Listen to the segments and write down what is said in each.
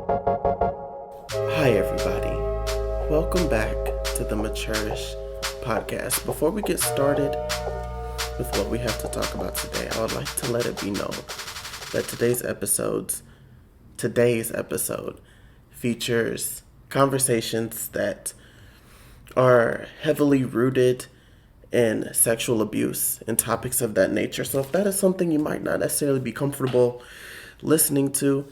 Hi, everybody. Welcome back to the Maturish podcast. Before we get started with what we have to talk about today, I would like to let it be known that today's episode features conversations that are heavily rooted in sexual abuse and topics of that nature. So if that is something you might not necessarily be comfortable listening to,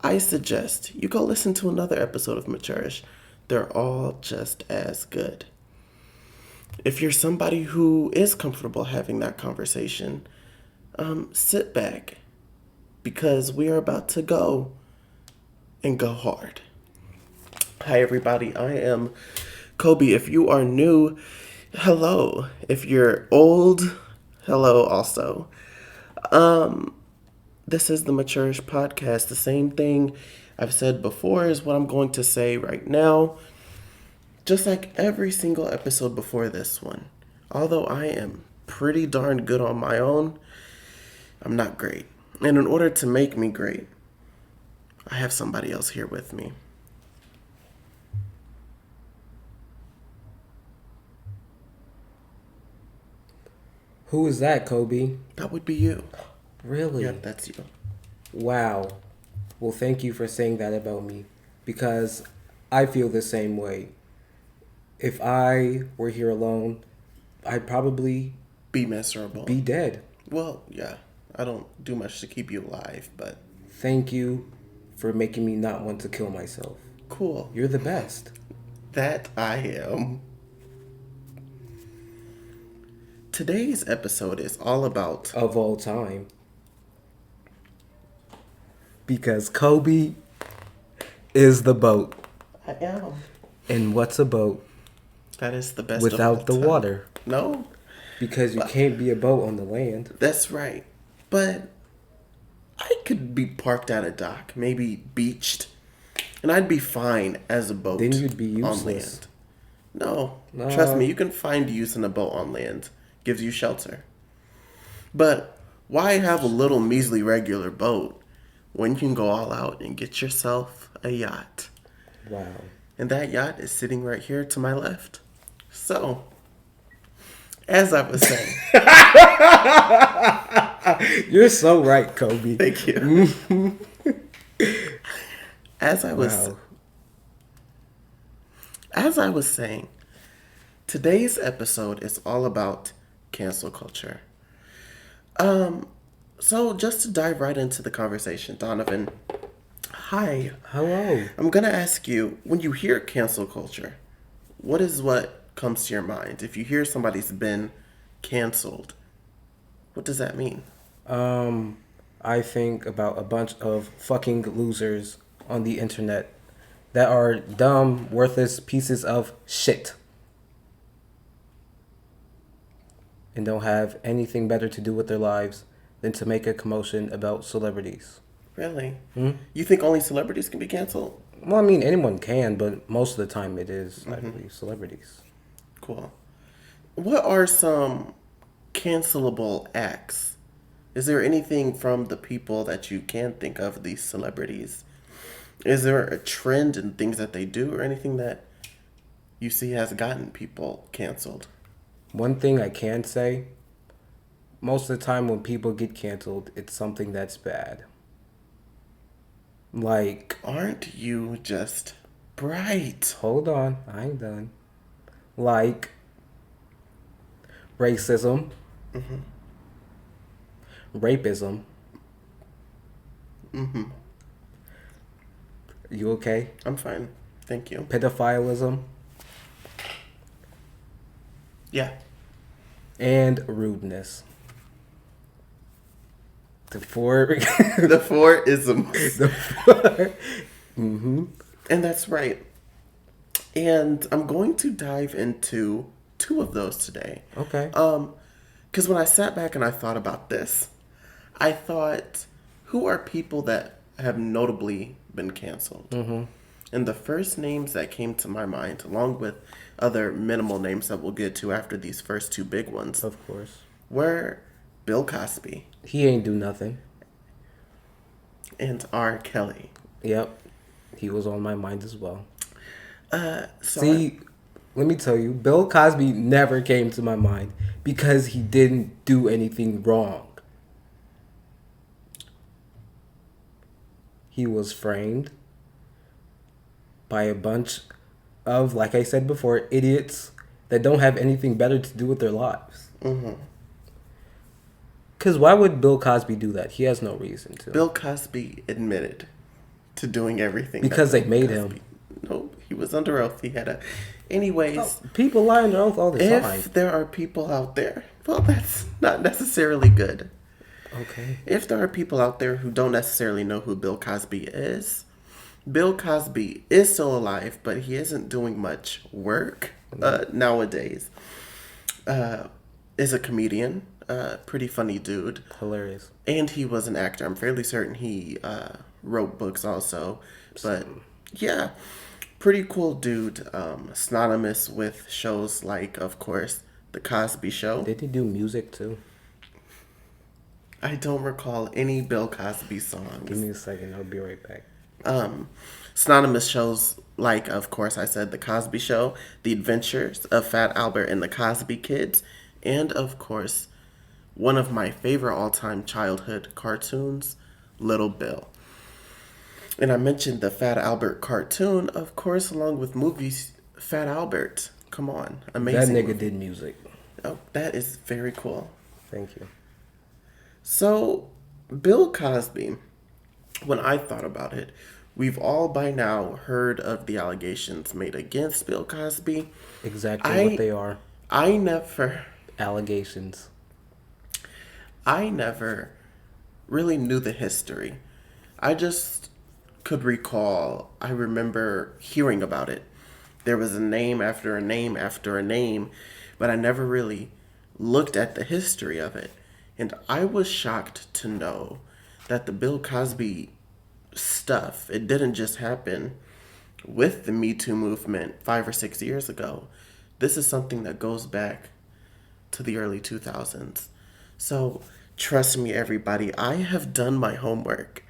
I suggest you go listen to another episode of Maturish. They're all just as good. If you're somebody who is comfortable having that conversation, sit back because we are about to go and go hard. Hi, everybody. I am Kobe. If you are new, hello. If you're old, hello also. This is the Maturish podcast. The same thing I've said before is what I'm going to say right now. Just like every single episode before this one. Although I am pretty darn good on my own, I'm not great. And in order to make me great, I have somebody else here with me. Who is that, Kobe? That would be you. Really? Yep, that's you. Wow. Well, thank you for saying that about me, because I feel the same way. If I were here alone, I'd probably Be miserable. be dead. Well, yeah. I don't do much to keep you alive, but Thank you for making me not want to kill myself. cool. You're the best. That I am. Today's episode is all about Of all time. Because Kobe is the boat. I am. And what's a boat That is the best without of the all time. water? No, Because you can't be a boat on the land. that's right. But I could be parked at a dock, maybe beached, and I'd be fine as a boat. Then you'd be on useless. land. No, No. trust me, you can find use in a boat on land. Gives you shelter. But why have a little measly regular boat when you can go all out and get yourself a yacht? Wow. And that yacht is sitting right here to my left. So, as I was saying, You're so right, Kobe. thank you. As I Wow. was saying, today's episode is all about cancel culture. So just to dive right into the conversation, Donovan, hi. Hello. I'm gonna ask you, when you hear cancel culture, what comes to your mind? If you hear somebody's been canceled, what does that mean? I think about a bunch of fucking losers on the internet that are dumb, worthless pieces of shit. And don't have anything better to do with their lives than to make a commotion about celebrities. Really? You think only celebrities can be canceled? Well, I mean, anyone can, but most of the time it is, I believe, celebrities. Cool. What are some cancelable acts? Is there anything from the people that you can think of, these celebrities? Is there a trend in things that they do or anything that you see has gotten people canceled? One thing I can say, most of the time when people get canceled, it's something that's bad. Like, Aren't you just bright? hold on, I ain't done. Like, racism, rapism. You okay? I'm fine. Thank you. Pedophilism Yeah. and rudeness. The four. The four isms. the four. Mm-hmm. And that's right. And I'm going to dive into two of those today. Okay. Because when I sat back and I thought about this, I thought, who are people that have notably been canceled? And the first names that came to my mind, along with other minimal names that we'll get to after these first two big ones, Of course. were Bill Cosby He ain't do nothing. and R. Kelly. Yep. He was on my mind as well. So See, let me tell you, Bill Cosby never came to my mind because he didn't do anything wrong. He was framed by a bunch of, like I said before, idiots that don't have anything better to do with their lives. Because why would Bill Cosby do that? He has no reason to. Bill Cosby admitted to doing everything. Because that they made Cosby, him. No, he was under oath. He had a. Anyways, People lie under oath all the time. if there are people out there, well, that's not necessarily good. Okay. If there are people out there who don't necessarily know who Bill Cosby is, Bill Cosby is still alive, but he isn't doing much work nowadays. Is a comedian, pretty funny dude. Hilarious. And he was an actor. I'm fairly certain he wrote books also. But yeah, pretty cool dude. Synonymous with shows like, of course, The Cosby Show. Did he do music too? I don't recall any Bill Cosby songs. Give me a second. I'll be right back. Synonymous shows like, of course, I said The Cosby Show, The Adventures of Fat Albert and the Cosby Kids, and, of course, one of my favorite all-time childhood cartoons, Little Bill. And I mentioned the Fat Albert cartoon, of course, along with movies. Fat Albert, come on, amazing. That nigga did music. Oh, that is very cool. Thank you. So, Bill Cosby, when I thought about it, we've all by now heard of the allegations made against Bill Cosby. Exactly what they are. I never Allegations. really knew the history. I just could recall, I remember hearing about it. There was a name after a name after a name, but I never really looked at the history of it. And I was shocked to know that the Bill Cosby stuff, it didn't just happen with the Me Too movement 5 or 6 years ago. This is something that goes back to the early 2000s. So trust me, everybody, I have done my homework,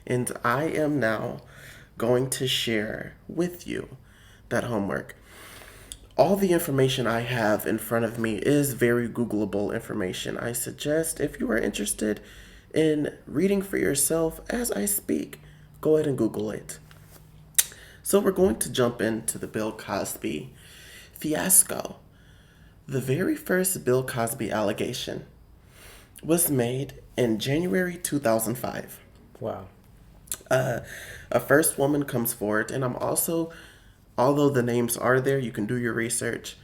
and I am now going to share with you that homework. All the information I have in front of me is very Googleable information. I suggest, if you are interested in reading for yourself as I speak, go ahead and Google it. So we're going to jump into the Bill Cosby fiasco. The very first Bill Cosby allegation was made in January 2005. Wow. A first woman comes forward, and I'm also, although the names are there, you can do your research,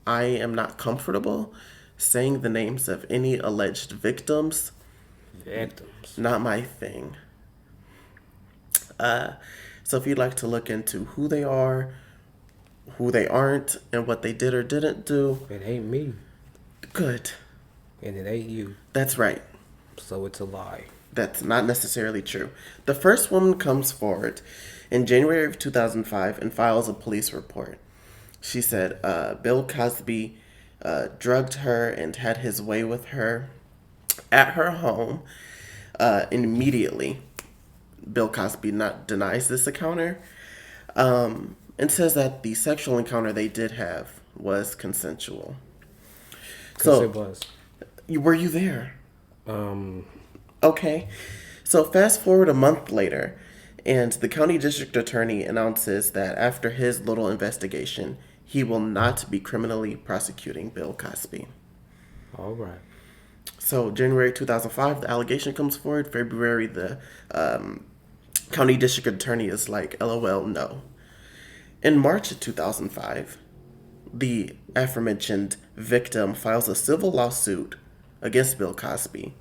I am not comfortable saying the names of any alleged victims. Victims. Not my thing. So if you'd like to look into who they are, who they aren't, and what they did or didn't do, It ain't me. good. And it ain't you. That's right. So it's a lie. That's not necessarily true. The first woman comes forward in January of 2005 and files a police report. She said Bill Cosby drugged her and had his way with her at her home. And immediately, Bill Cosby not denies this encounter and says that the sexual encounter they did have was consensual. Because So, it was. were you there? Okay. So fast forward a month later, and the county district attorney announces that after his little investigation, he will not be criminally prosecuting Bill Cosby. All right. So January 2005, the allegation comes forward. February, the county district attorney is like, LOL, no. In March of 2005, the aforementioned victim files a civil lawsuit against Bill Cosby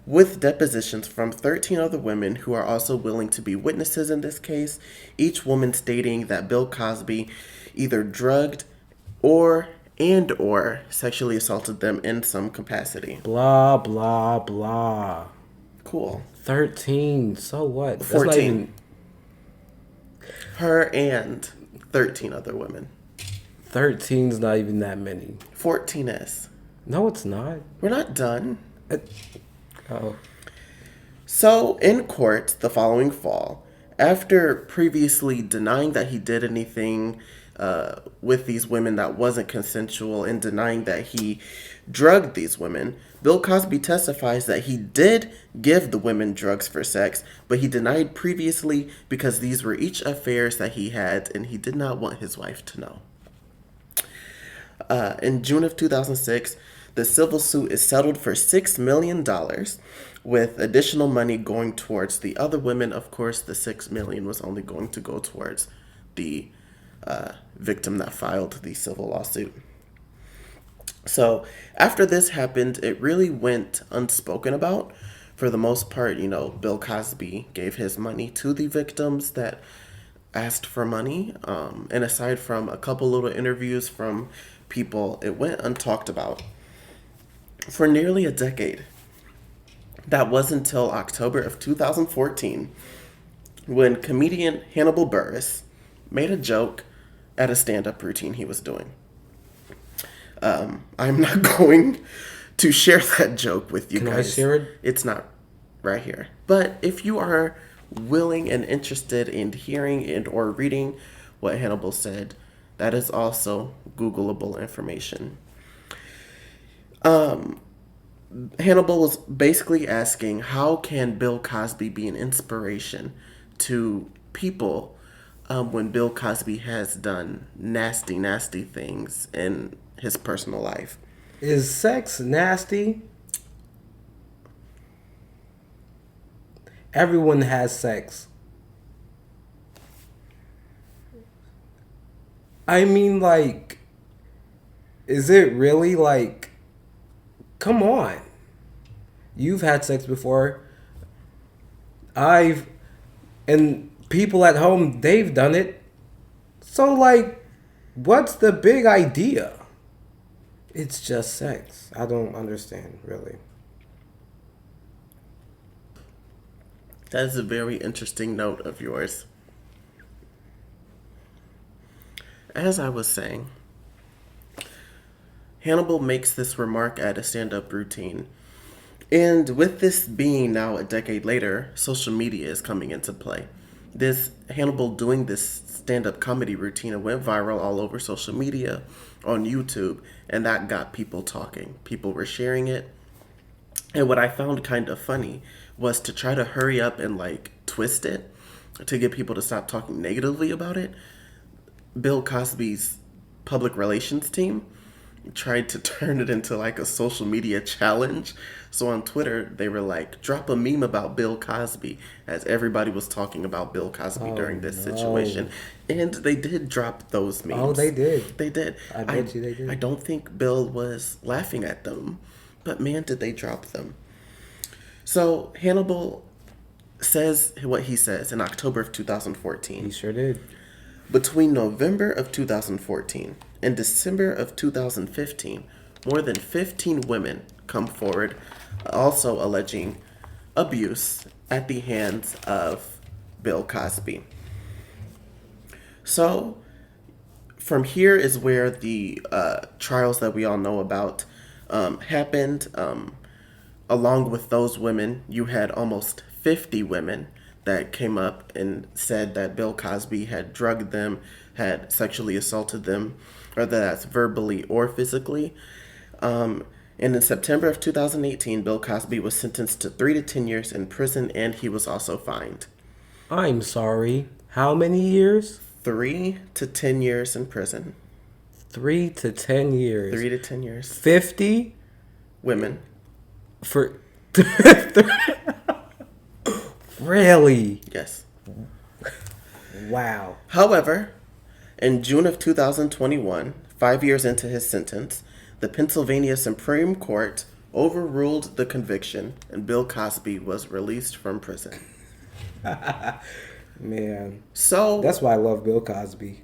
with depositions from 13 other women who are also willing to be witnesses in this case, each woman stating that Bill Cosby either drugged or sexually assaulted them in some capacity. Blah, blah, blah. Cool. 13. So what? That's 14. not even... Her and 13 other women. 13's not even that many. 14 is. No, it's not. We're not done. Oh. So, in court the following fall, After previously denying that he did anything with these women that wasn't consensual and denying that he drugged these women, Bill Cosby testifies that he did give the women drugs for sex, but he denied previously because these were each affairs that he had and he did not want his wife to know. In June of 2006, the civil suit is settled for $6 million, with additional money going towards the other women. Of course, the $6 million was only going to go towards the victim that filed the civil lawsuit. So after this happened, it really went unspoken about. For the most part, Bill Cosby gave his money to the victims that asked for money. And aside from a couple little interviews from people, it went untalked about for nearly a decade. That was until October of 2014 when comedian Hannibal Buress made a joke at a stand-up routine he was doing. I'm not going to share that joke with you Can guys. I share it? It's not right here. But if you are willing and interested in hearing and or reading what Hannibal said, that is also Googleable information. Hannibal was basically asking, how can Bill Cosby be an inspiration to people when Bill Cosby has done nasty, nasty things in his personal life? Is sex nasty? Everyone has sex. I mean, like, is it really like, come on. You've had sex before. And people at home, they've done it. So, like, what's the big idea? It's just sex. I don't understand, really. That is a very interesting note of yours. As I was saying, Hannibal makes this remark at a stand-up routine. And with this being now a decade later, social media is coming into play. This Hannibal doing this stand-up comedy routine, it went viral all over social media, on YouTube, and that got people talking. People were sharing it. And what I found kind of funny was to try to hurry up and like twist it to get people to stop talking negatively about it. Bill Cosby's public relations team tried to turn it into like a social media challenge. So on Twitter, they were like, drop a meme about Bill Cosby, as everybody was talking about Bill Cosby during this situation. And they did drop those memes. Oh, they did. They did. I bet you they did. I don't think Bill was laughing at them, but man, did they drop them. So Hannibal says what he says in October of 2014. He sure did. Between November of 2014 and December of 2015, more than 15 women come forward also alleging abuse at the hands of Bill Cosby. So from here is where the trials that we all know about happened. Along with those women, you had almost 50 women that came up and said that Bill Cosby had drugged them, had sexually assaulted them, whether that's verbally or physically. And in September of 2018, Bill Cosby was sentenced to 3 to 10 years in prison, and he was also fined. I'm sorry. How many years? 3 to 10 years in prison. 3 to 10 years. 3 to 10 years. 50? Women. For... Really? Yes. Wow. However, in June of 2021, 5 years into his sentence, the Pennsylvania Supreme Court overruled the conviction and Bill Cosby was released from prison. Man. So that's why I love Bill Cosby.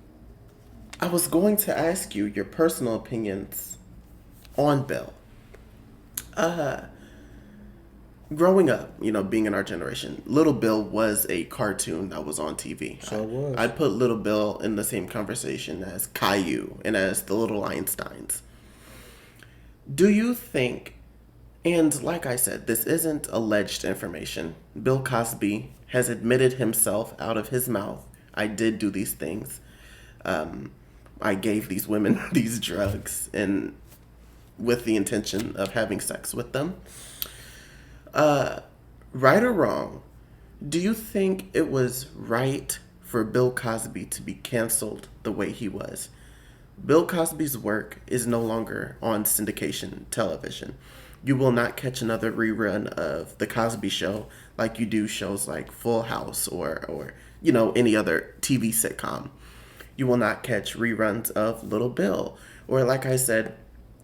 I was going to ask you your personal opinions on Bill. Growing up, being in our generation, Little Bill was a cartoon that was on TV. So it was. I'd put Little Bill in the same conversation as Caillou and as the Little Einsteins. Do you think And like I said, this isn't alleged information. Bill Cosby has admitted himself out of his mouth, I did do these things. Um, I gave these women these drugs and with the intention of having sex with them. Right or wrong, do you think it was right for Bill Cosby to be canceled the way he was? Bill Cosby's work is no longer on syndication television. You will not catch another rerun of The Cosby Show like you do shows like Full House or any other TV sitcom. You will not catch reruns of Little Bill. Or like I said,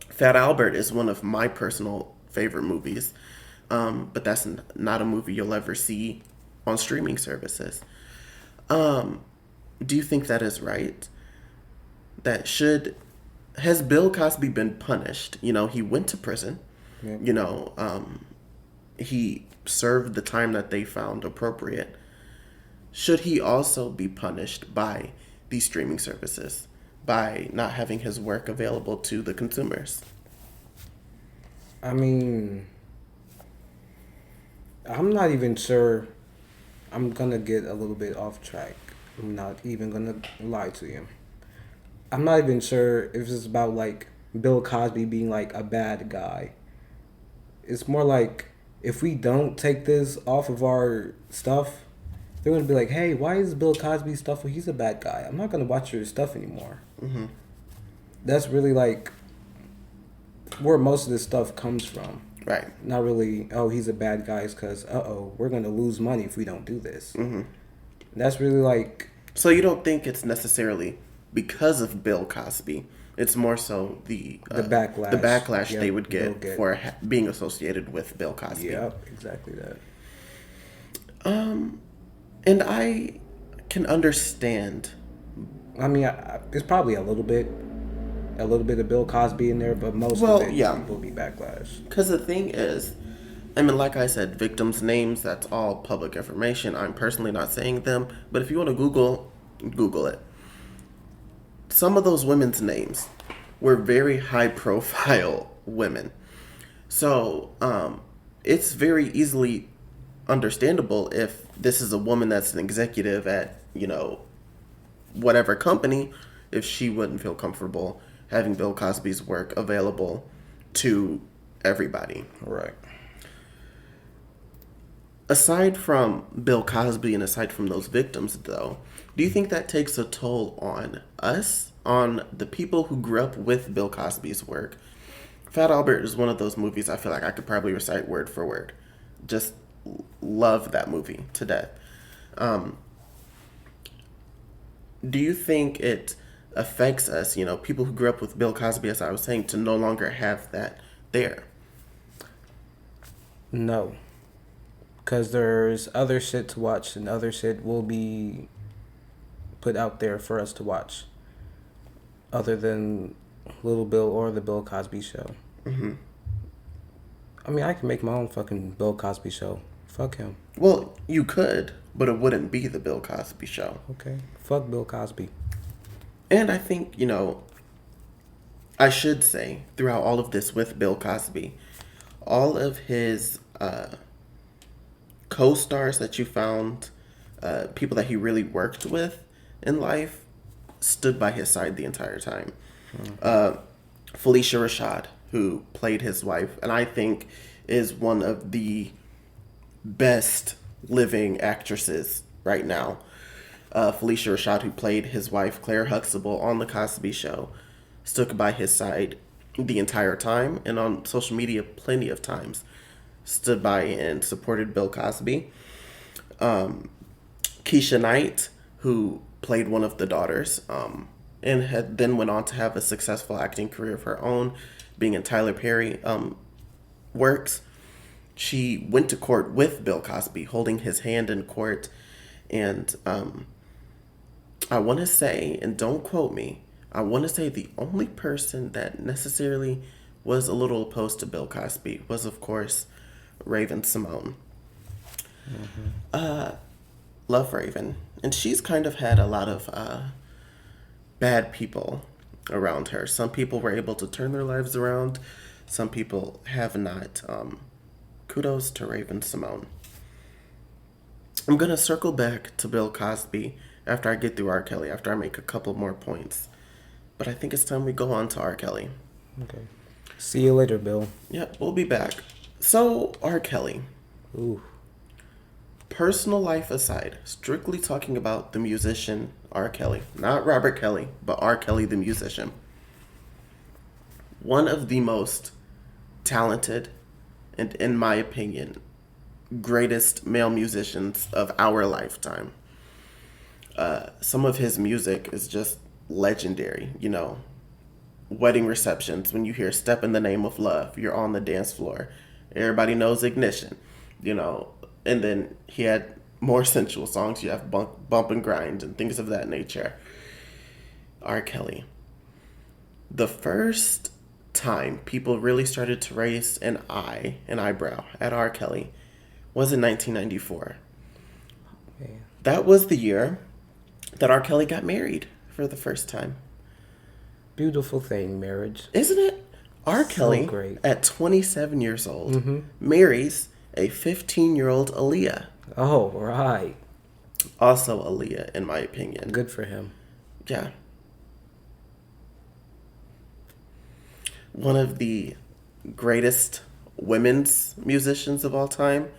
Fat Albert is one of my personal favorite movies. But that's not a movie you'll ever see on streaming services. Do you think that is right? Has Bill Cosby been punished? He went to prison. Yeah. He served the time that they found appropriate. Should he also be punished by these streaming services by not having his work available to the consumers? I mean, I'm not even sure. I'm gonna get a little bit off track. I'm not even gonna lie to you. I'm not even sure if it's about like Bill Cosby being like a bad guy. It's more like if we don't take this off of our stuff, they're gonna be like, "Hey, why is Bill Cosby stuff? Well, he's a bad guy. I'm not gonna watch your stuff anymore." Mm-hmm. That's really like where most of this stuff comes from. Right. Not really. Oh, he's a bad guy. It's because we're gonna lose money if we don't do this. Mm-hmm. That's really like. So you don't think it's necessarily because of Bill Cosby? It's more so the backlash. The backlash Yep, they would they'll get get. for being associated with Bill Cosby. Yep, exactly that. And I can understand. I mean, it's probably a little bit of Bill Cosby in there, but most of it will be backlash. Because the thing is, I mean, like I said, victims' names, that's all public information. I'm personally not saying them, but if you want to Google it. Some of those women's names were very high-profile women. So it's very easily understandable if this is a woman that's an executive at, whatever company, if she wouldn't feel comfortable having Bill Cosby's work available to everybody. Right. Aside from Bill Cosby and aside from those victims, though, do you think that takes a toll on us, on the people who grew up with Bill Cosby's work? Fat Albert is one of those movies I feel like I could probably recite word for word. Just love that movie to death. Do you think it affects us, people who grew up with Bill Cosby, as I was saying, to no longer have that there? No. Because there's other shit to watch, and other shit will be put out there for us to watch. Other than Little Bill or the Bill Cosby Show. Mm-hmm. I mean, I can make my own fucking Bill Cosby Show. Fuck him. Well, you could, but it wouldn't be the Bill Cosby Show. Okay. Fuck Bill Cosby. And I think, I should say, throughout all of this with Bill Cosby, all of his co-stars that you found, people that he really worked with in life, stood by his side the entire time. Mm-hmm. Felicia Rashad, who played his wife, and I think is one of the best living actresses right now. Felicia Rashad, who played his wife, Claire Huxtable, on The Cosby Show, stuck by his side the entire time, and on social media plenty of times stood by and supported Bill Cosby. Keisha Knight, who played one of the daughters, and had then went on to have a successful acting career of her own, being in Tyler Perry works. She went to court with Bill Cosby, holding his hand in court, and I want to say, and don't quote me, I want to say the only person that necessarily was a little opposed to Bill Cosby was, of course, Raven Simone. Mm-hmm. Love Raven. And she's kind of had a lot of bad people around her. Some people were able to turn their lives around. Some people have not. Kudos to Raven Simone. I'm going to circle back to Bill Cosby after I get through R. Kelly, after I make a couple more points. But I think it's time we go on to R. Kelly. Okay. See you later, Bill. Yep, we'll be back. So, R. Kelly. Ooh. Personal life aside, strictly talking about the musician R. Kelly. Not Robert Kelly, but R. Kelly the musician. One of the most talented and, in my opinion, greatest male musicians of our lifetime. Some of his music is just legendary. You know, wedding receptions, when you hear Step in the Name of Love, you're on the dance floor. Everybody knows Ignition, you know. And then he had more sensual songs. You have Bump and Grind and things of that nature. R. Kelly. The first time people really started to raise an eyebrow at R. Kelly was in 1994. Man. That was the year that R. Kelly got married for the first time. Beautiful thing, marriage. Isn't it? R. So Kelly, great. at 27 years old, marries a 15-year-old Aaliyah. Oh, right. Also Aaliyah, in my opinion. Good for him. Yeah. One of the greatest women's musicians of all time.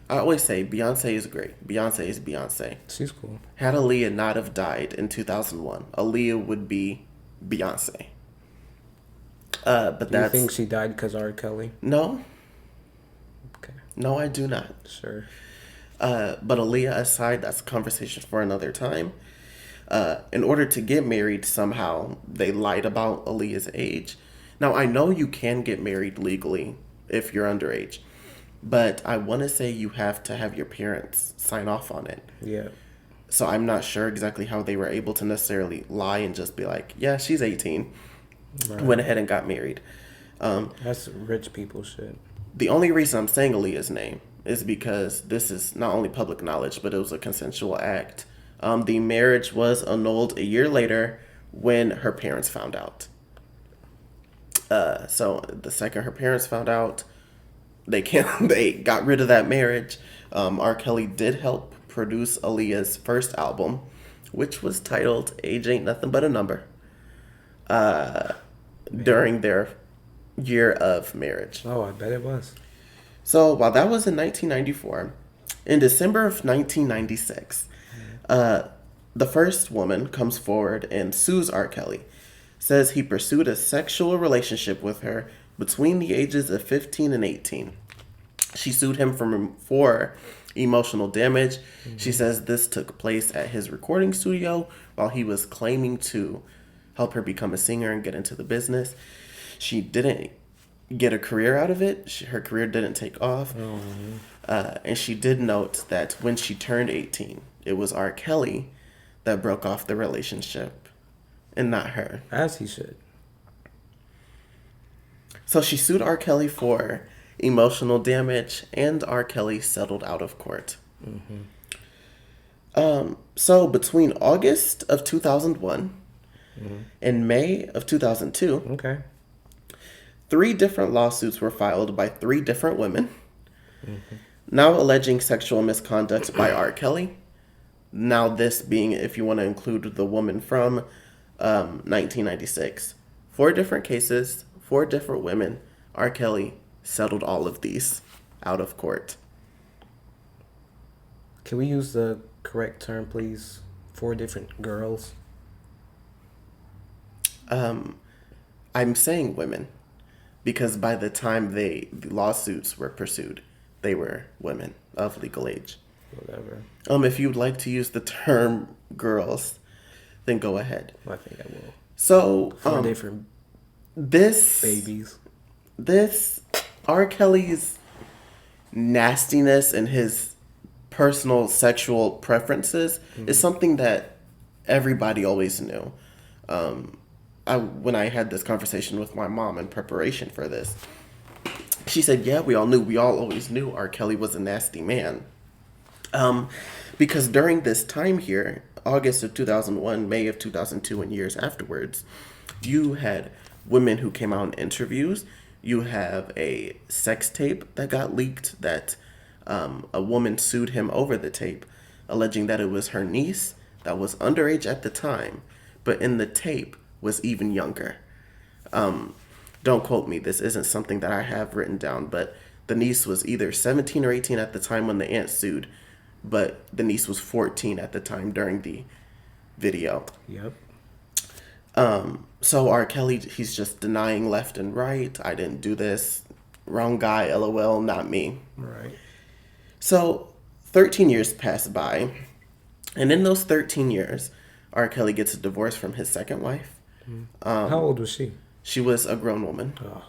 I always say Beyonce is great. Beyonce is Beyonce. She's cool. Had Aaliyah not have died in 2001, Aaliyah would be Beyonce. But Do you that's... think she died because R. Kelly? No. Okay. No, I do not. Sure. But Aaliyah aside, that's a conversation for another time. In order to get married, somehow they lied about Aaliyah's age. Now, I know you can get married legally if you're underage, but I want to say you have to have your parents sign off on it. Yeah. So I'm not sure exactly how they were able to necessarily lie and just be like, yeah, she's 18. Right. Went ahead and got married. That's rich people shit. The only reason I'm saying Aaliyah's name is because this is not only public knowledge, but it was a consensual act. The marriage was annulled a year later when her parents found out. So the second her parents found out, they got rid of that marriage. R. Kelly did help produce Aaliyah's first album, which was titled Age Ain't Nothing But a Number, during their year of marriage. Oh, I bet it was. So while that was in 1994, in December of 1996, the first woman comes forward and sues R. Kelly, says he pursued a sexual relationship with her between the ages of 15 and 18. She sued him for emotional damage. Mm-hmm. She says this took place at his recording studio while he was claiming to help her become a singer and get into the business. She didn't get a career out of it. Her career didn't take off. And she did note that when she turned 18, it was R. Kelly that broke off the relationship and not her. As he should. So she sued R. Kelly for emotional damage, and R. Kelly settled out of court. So between August of 2001 and May of 2002, Okay. 3 different lawsuits were filed by 3 different women, now alleging sexual misconduct by R. Kelly. Now this being, if you want to include the woman from 1996. 4 different cases, 4 different women. R. Kelly settled all of these out of court. Can we use the correct term, please? 4 different girls. I'm saying women because by the time the lawsuits were pursued, they were women of legal age. Whatever. If you'd like to use the term girls, then go ahead. I think I will. So 4 different this babies. This R. Kelly's nastiness and his personal sexual preferences is something that everybody always knew. When I had this conversation with my mom in preparation for this, she said, yeah, we all always knew R. Kelly was a nasty man. Because during this time here, August of 2001, May of 2002, and years afterwards, you had women who came out in interviews You have a sex tape that got leaked that a woman sued him over the tape, alleging that it was her niece that was underage at the time, but in the tape was even younger. Don't quote me, this isn't something that I have written down, but the niece was either 17 or 18 at the time when the aunt sued, but the niece was 14 at the time during the video. Yep. So R. Kelly, he's just denying left and right. I didn't do this. Wrong guy, LOL, not me. Right. So 13 years pass by, and in those 13 years, R. Kelly gets a divorce from his second wife. How old was she? She was a grown woman. Oh,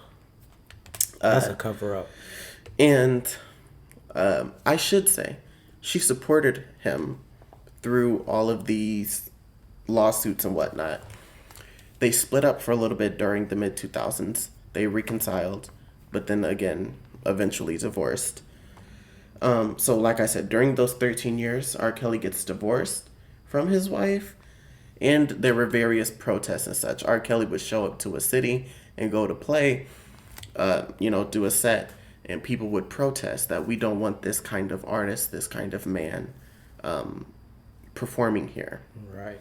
that's a cover up. And I should say, she supported him through all of these lawsuits and whatnot. They split up for a little bit during the mid-2000s. They reconciled, but then again, eventually divorced. So like I said, during those 13 years, R. Kelly gets divorced from his wife, and there were various protests and such. R. Kelly would show up to a city and go to play, do a set, and people would protest that we don't want this kind of artist, this kind of man performing here. Right.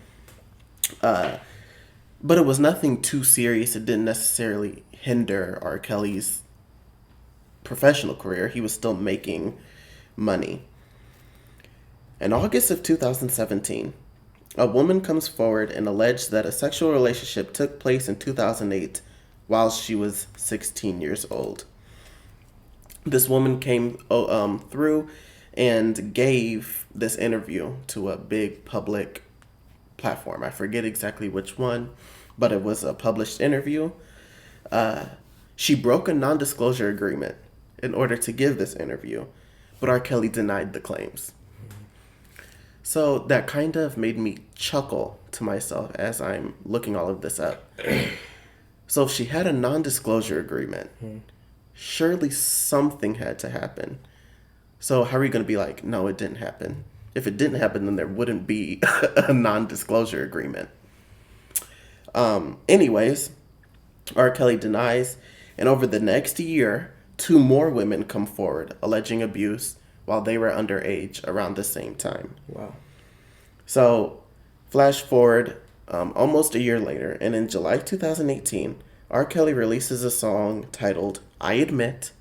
But it was nothing too serious. It didn't necessarily hinder R. Kelly's professional career. He was still making money. In August of 2017, a woman comes forward and alleged that a sexual relationship took place in 2008 while she was 16 years old. This woman came through and gave this interview to a big public platform. I forget exactly which one, but it was a published interview. She broke a non-disclosure agreement in order to give this interview, but R. Kelly denied the claims. So that kind of made me chuckle to myself as I'm looking all of this up. So if she had a non-disclosure agreement, surely something had to happen. So how are you going to be like, no, it didn't happen? If it didn't happen, then there wouldn't be a non-disclosure agreement. Anyways, R. Kelly denies, and over the next year, 2 more women come forward alleging abuse while they were underage around the same time. Wow. So, flash forward almost a year later, and in July 2018, R. Kelly releases a song titled I Admit,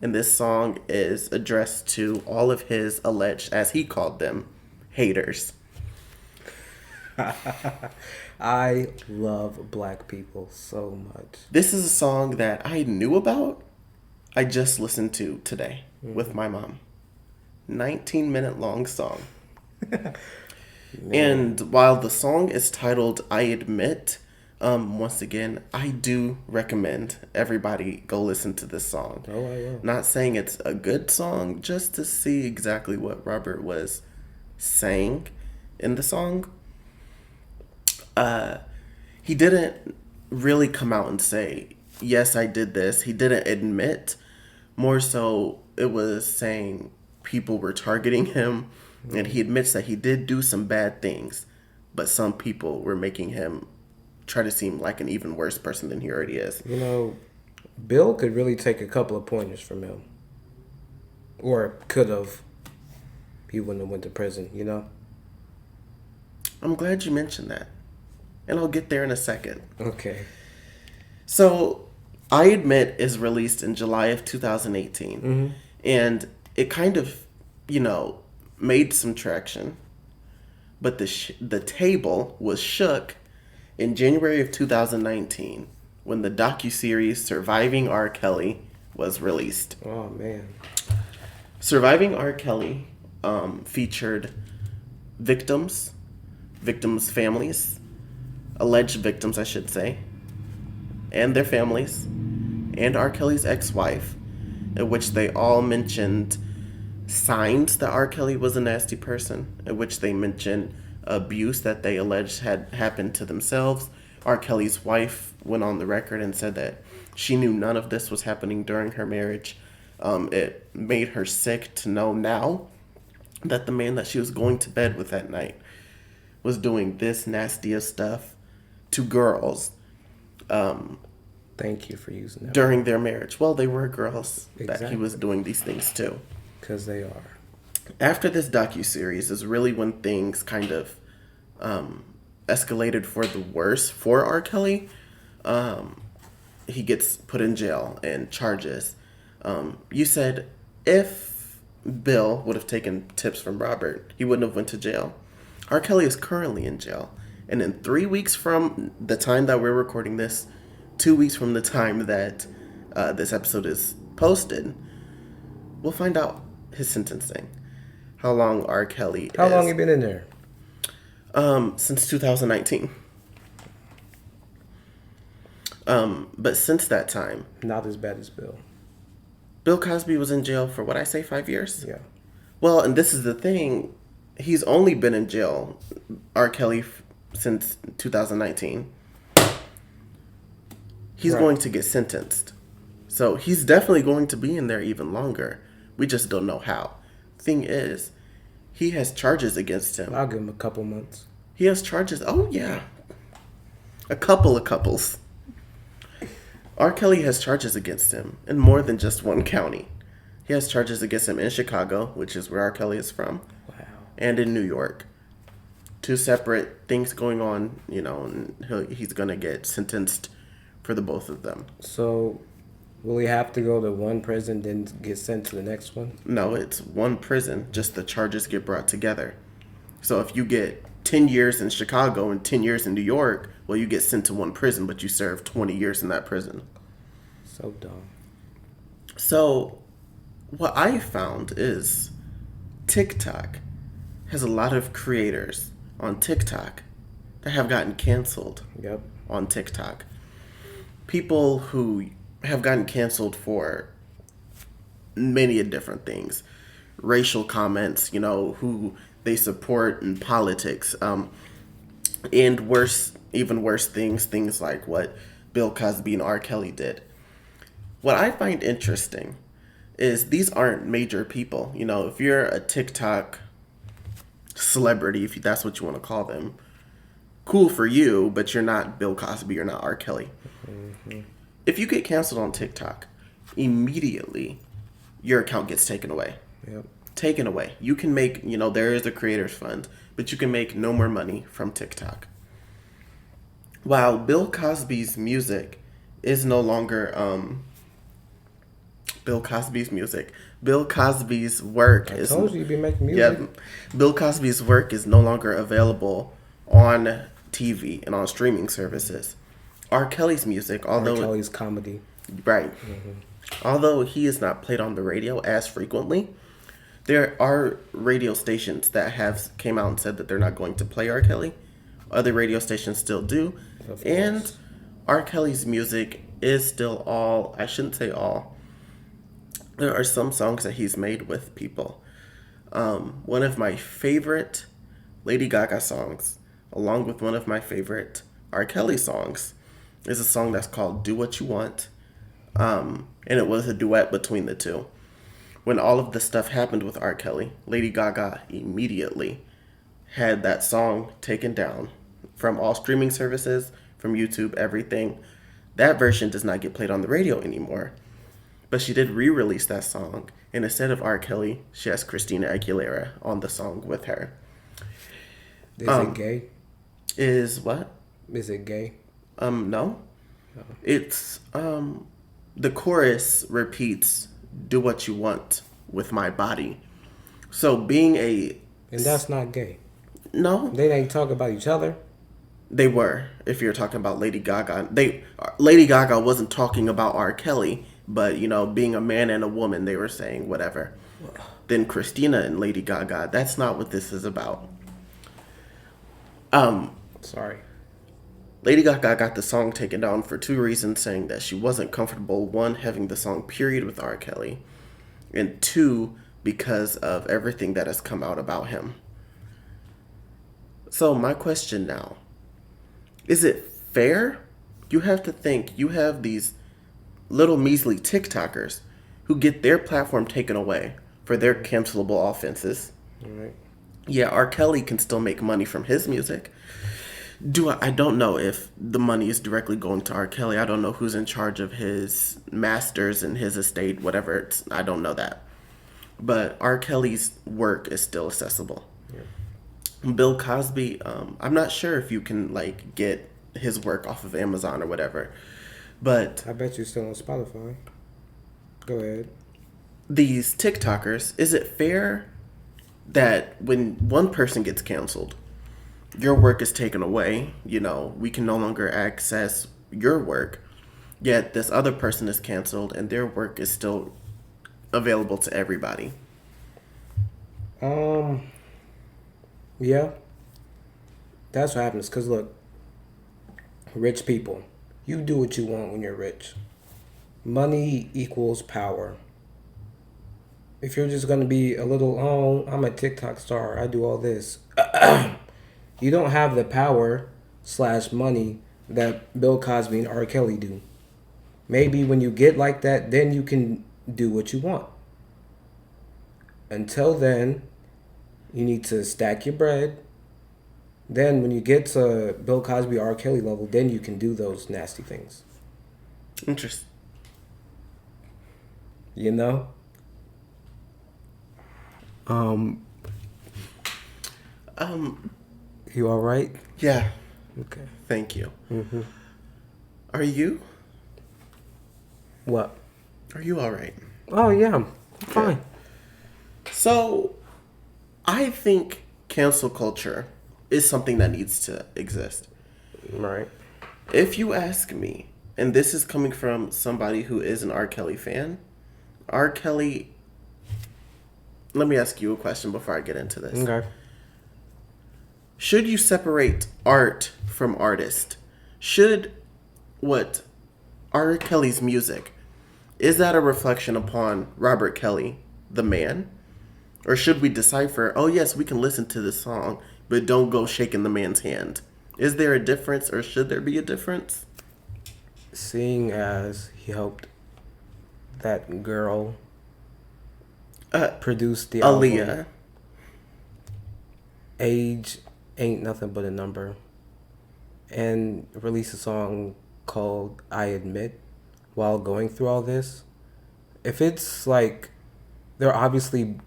and this song is addressed to all of his alleged, as he called them, haters. I love black people so much. This is a song that I knew about. I just listened to today with my mom. 19-minute long song. And while the song is titled I Admit, once again, I do recommend everybody go listen to this song. Oh, I will. Not saying it's a good song, just to see exactly what Robert was saying in the song. He didn't really come out and say, yes, I did this. He didn't admit. More so, it was saying people were targeting him, and he admits that he did do some bad things, but some people were making him try to seem like an even worse person than he already is. You know, Bill could really take a couple of pointers from him. Or could have. He wouldn't have went to prison, you know? I'm glad you mentioned that, and I'll get there in a second. Okay. So, I Admit is released in July of 2018, and it kind of, made some traction, but the table was shook in January of 2019 when the docuseries Surviving R. Kelly was released. Oh, man. Surviving R. Kelly featured victims' families, alleged victims, I should say, and their families, and R. Kelly's ex-wife, in which they all mentioned signs that R. Kelly was a nasty person, in which they mentioned abuse that they alleged had happened to themselves. R. Kelly's wife went on the record and said that she knew none of this was happening during her marriage. It made her sick to know now that the man that she was going to bed with that night was doing this nastiest stuff to girls. Thank you for using that. during their marriage. Well, they were girls that he Exactly. was doing these things to. Because they are. After this docuseries is really when things kind of escalated for the worse for R. Kelly. He gets put in jail and charges. You said if Bill would have taken tips from Robert, he wouldn't have went to jail. R. Kelly is currently in jail. And in 3 weeks from the time that we're recording this, 2 weeks from the time that this episode is posted, we'll find out his sentencing. How long R. Kelly How long you been in there? Since 2019. But since that time, Not as bad as Bill. Bill Cosby was in jail for, what I say, 5 years? Yeah. Well, and this is the thing. He's only been in jail, R. Kelly, since 2019. He's Right. going to get sentenced. So he's definitely going to be in there even longer. We just don't know how. Thing is, he has charges against him. I'll give him a couple months. He has charges. Oh, yeah. A couple of couples. R. Kelly has charges against him in more than just one county. He has charges against him in Chicago, which is where R. Kelly is from, Wow. and in New York. Two separate things going on, and he's going to get sentenced for the both of them. So, will he have to go to one prison, then get sent to the next one? No, it's one prison, just the charges get brought together. So if you get 10 years in Chicago and 10 years in New York, well, you get sent to one prison, but you serve 20 years in that prison. So dumb. So what I found is TikTok has a lot of creators on TikTok that have gotten canceled Yep. on TikTok. People who have gotten canceled for many different things. Racial comments, who they support in politics. And worse, even worse things like what Bill Cosby and R. Kelly did. What I find interesting is these aren't major people. If you're a TikTok celebrity, if that's what you want to call them, cool for you, but you're not Bill Cosby, you're not R. Kelly. Mm-hmm. If you get canceled on TikTok, immediately your account gets taken away. Yep. Taken away. You can make, there is a creators fund, but you can make no more money from TikTok. While Bill Cosby's music is no longer Bill Cosby's work I told you you'd be making music. Yeah, Bill Cosby's work is no longer available on TV and on streaming services. R. Kelly's music, although R. Kelly's comedy. right, although he is not played on the radio as frequently, there are radio stations that have came out and said that they're not going to play R. Kelly. Other radio stations still do, Of and course. R. Kelly's music is still all. I shouldn't say all. There are some songs that he's made with people. One of my favorite Lady Gaga songs, along with one of my favorite R. Kelly songs, is a song that's called Do What You Want. And it was a duet between the two. When all of this stuff happened with R. Kelly, Lady Gaga immediately had that song taken down from all streaming services, from YouTube, everything. That version does not get played on the radio anymore. But she did re-release that song, and instead of R. Kelly, she has Christina Aguilera on the song with her. Is it gay? Is what? Is it gay? No. It's the chorus repeats "Do what you want with my body." So being And that's not gay. no, They ain't talk about each other. they were. If you're talking about Lady Gaga, Lady Gaga wasn't talking about R. Kelly, but being a man and a woman, they were saying whatever. Then Christina and Lady Gaga, that's not what this is about. Sorry. Lady Gaga got the song taken down for two reasons, saying that she wasn't comfortable, one, having the song period with R. Kelly, and two, because of everything that has come out about him. So my question now, is it fair? You have to think, you have these little measly TikTokers who get their platform taken away for their cancelable offenses. All right. Yeah, R. Kelly can still make money from his music. I don't know if the money is directly going to R. Kelly. I don't know who's in charge of his masters and his estate, whatever. I don't know that. But R. Kelly's work is still accessible. Yeah. Bill Cosby, I'm not sure if you can like get his work off of Amazon or whatever. But I bet you're still on Spotify. Go ahead. These TikTokers, is it fair that when one person gets canceled, your work is taken away? You know, we can no longer access your work, yet this other person is canceled and their work is still available to everybody. Yeah. That's what happens. Because look, rich people, you do what you want when you're rich. Money equals power. If you're just going to be a little, oh, I'm a TikTok star, I do all this. You don't have the power / money that Bill Cosby and R. Kelly do. Maybe when you get like that, then you can do what you want. Until then, you need to stack your bread. Then when you get to Bill Cosby, R. Kelly level, then you can do those nasty things. Interesting. You know? You all right? Yeah. Okay. Thank you. Mm-hmm. Are you? What? Are you all right? Oh, yeah. I'm fine. Okay. So, I think cancel culture is something that needs to exist. Right. If you ask me, and this is coming from somebody who is an R. Kelly fan, R. Kelly... Let me ask you a question before I get into this. Okay. Should you separate art from artist? Should what R. Kelly's music, is that a reflection upon Robert Kelly, the man? Or should we decipher, oh yes, we can listen to this song, but don't go shaking the man's hand? Is there a difference, or should there be a difference? Seeing as he helped that girl produce the Aaliyah. album, age ain't nothing but a number, and release a song called I Admit while going through all this. If it's like they're obviously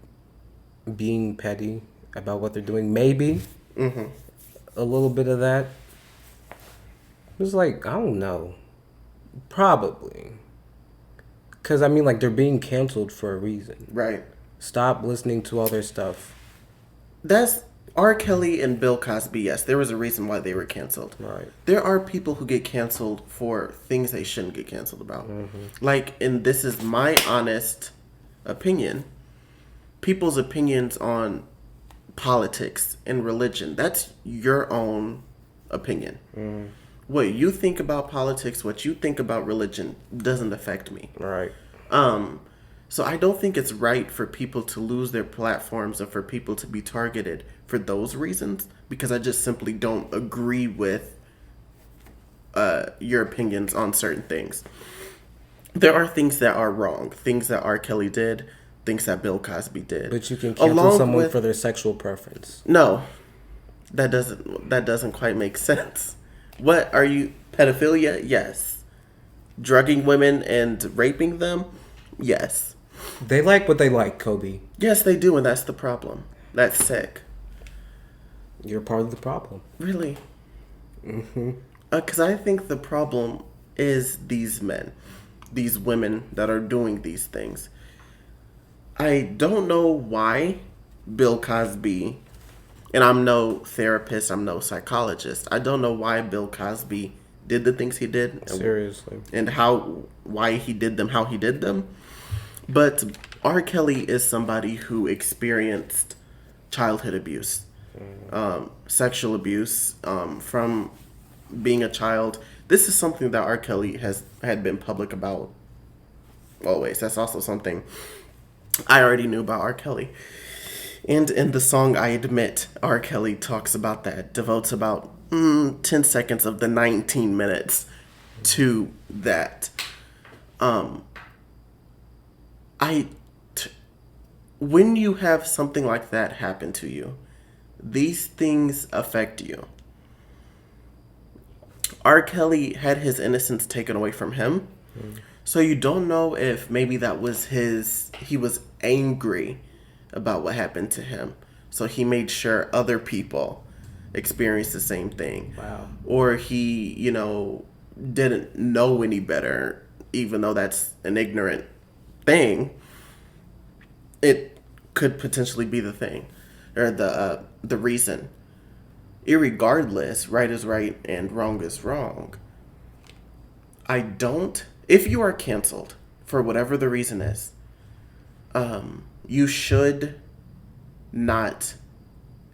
being petty about what they're doing, maybe a little bit of that. It's like, I don't know. Probably. Because, I mean, like, they're being canceled for a reason. Right. Stop listening to all their stuff. That's R. Kelly and Bill Cosby, yes, there was a reason why they were canceled. Right. There are people who get canceled for things they shouldn't get canceled about. Like, and this is my honest opinion, people's opinions on politics and religion, that's your own opinion. What you think about politics, what you think about religion doesn't affect me. Right. So I don't think it's right for people to lose their platforms or for people to be targeted for those reasons, because I just simply don't agree with your opinions on certain things. There are things that are wrong, things that R. Kelly did, things that Bill Cosby did. But you can cancel someone for their sexual preference. No, that doesn't quite make sense. What are you, pedophilia? Yes. Drugging women and raping them? Yes. They like what they like, Kobe. Yes, they do, and that's the problem. That's sick. You're part of the problem. Really? Because I think the problem is these men, these women that are doing these things. I don't know why Bill Cosby, and I'm no therapist, I'm no psychologist, I don't know why Bill Cosby did the things he did. Seriously. And why he did them, how he did them. But R. Kelly is somebody who experienced childhood abuse, sexual abuse from being a child. This is something that R. Kelly had been public about always. That's also something I already knew about R. Kelly. And in the song I Admit, R. Kelly talks about that, devotes about 10 seconds of the 19 minutes to that. When you have something like that happen to you, these things affect you. R. Kelly had his innocence taken away from him. So you don't know if maybe that was he was angry about what happened to him. So he made sure other people experienced the same thing. Wow. Or he, didn't know any better, even though that's an ignorant thing. It could potentially be the thing or the reason. Irregardless, right is right and wrong is wrong. If you are canceled for whatever the reason is, you should not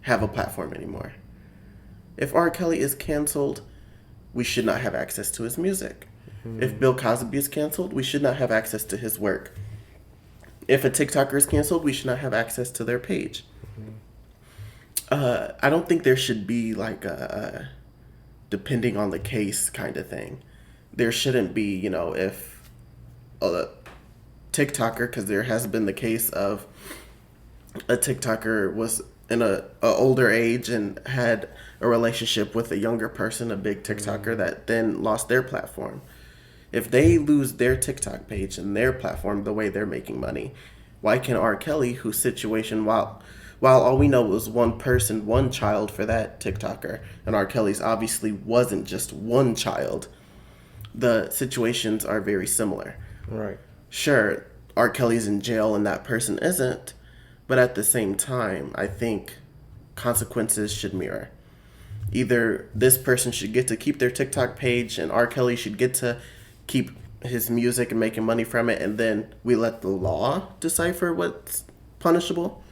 have a platform anymore. If R. Kelly is canceled, we should not have access to his music. Mm-hmm. If Bill Cosby is canceled, we should not have access to his work. If a TikToker is canceled, we should not have access to their page. Mm-hmm. I don't think there should be like a depending on the case kind of thing. There shouldn't be, if a TikToker, because there has been the case of a TikToker was in a older age and had a relationship with a younger person, a big TikToker, that then lost their platform. If they lose their TikTok page and their platform, the way they're making money, why can R. Kelly, whose situation, while all we know was one person, one child for that TikToker, and R. Kelly's obviously wasn't just one child, the situations are very similar. Right. Sure, R. Kelly's in jail and that person isn't, but at the same time, I think consequences should mirror. Either this person should get to keep their TikTok page and R. Kelly should get to keep his music and making money from it, and then we let the law decipher what's punishable.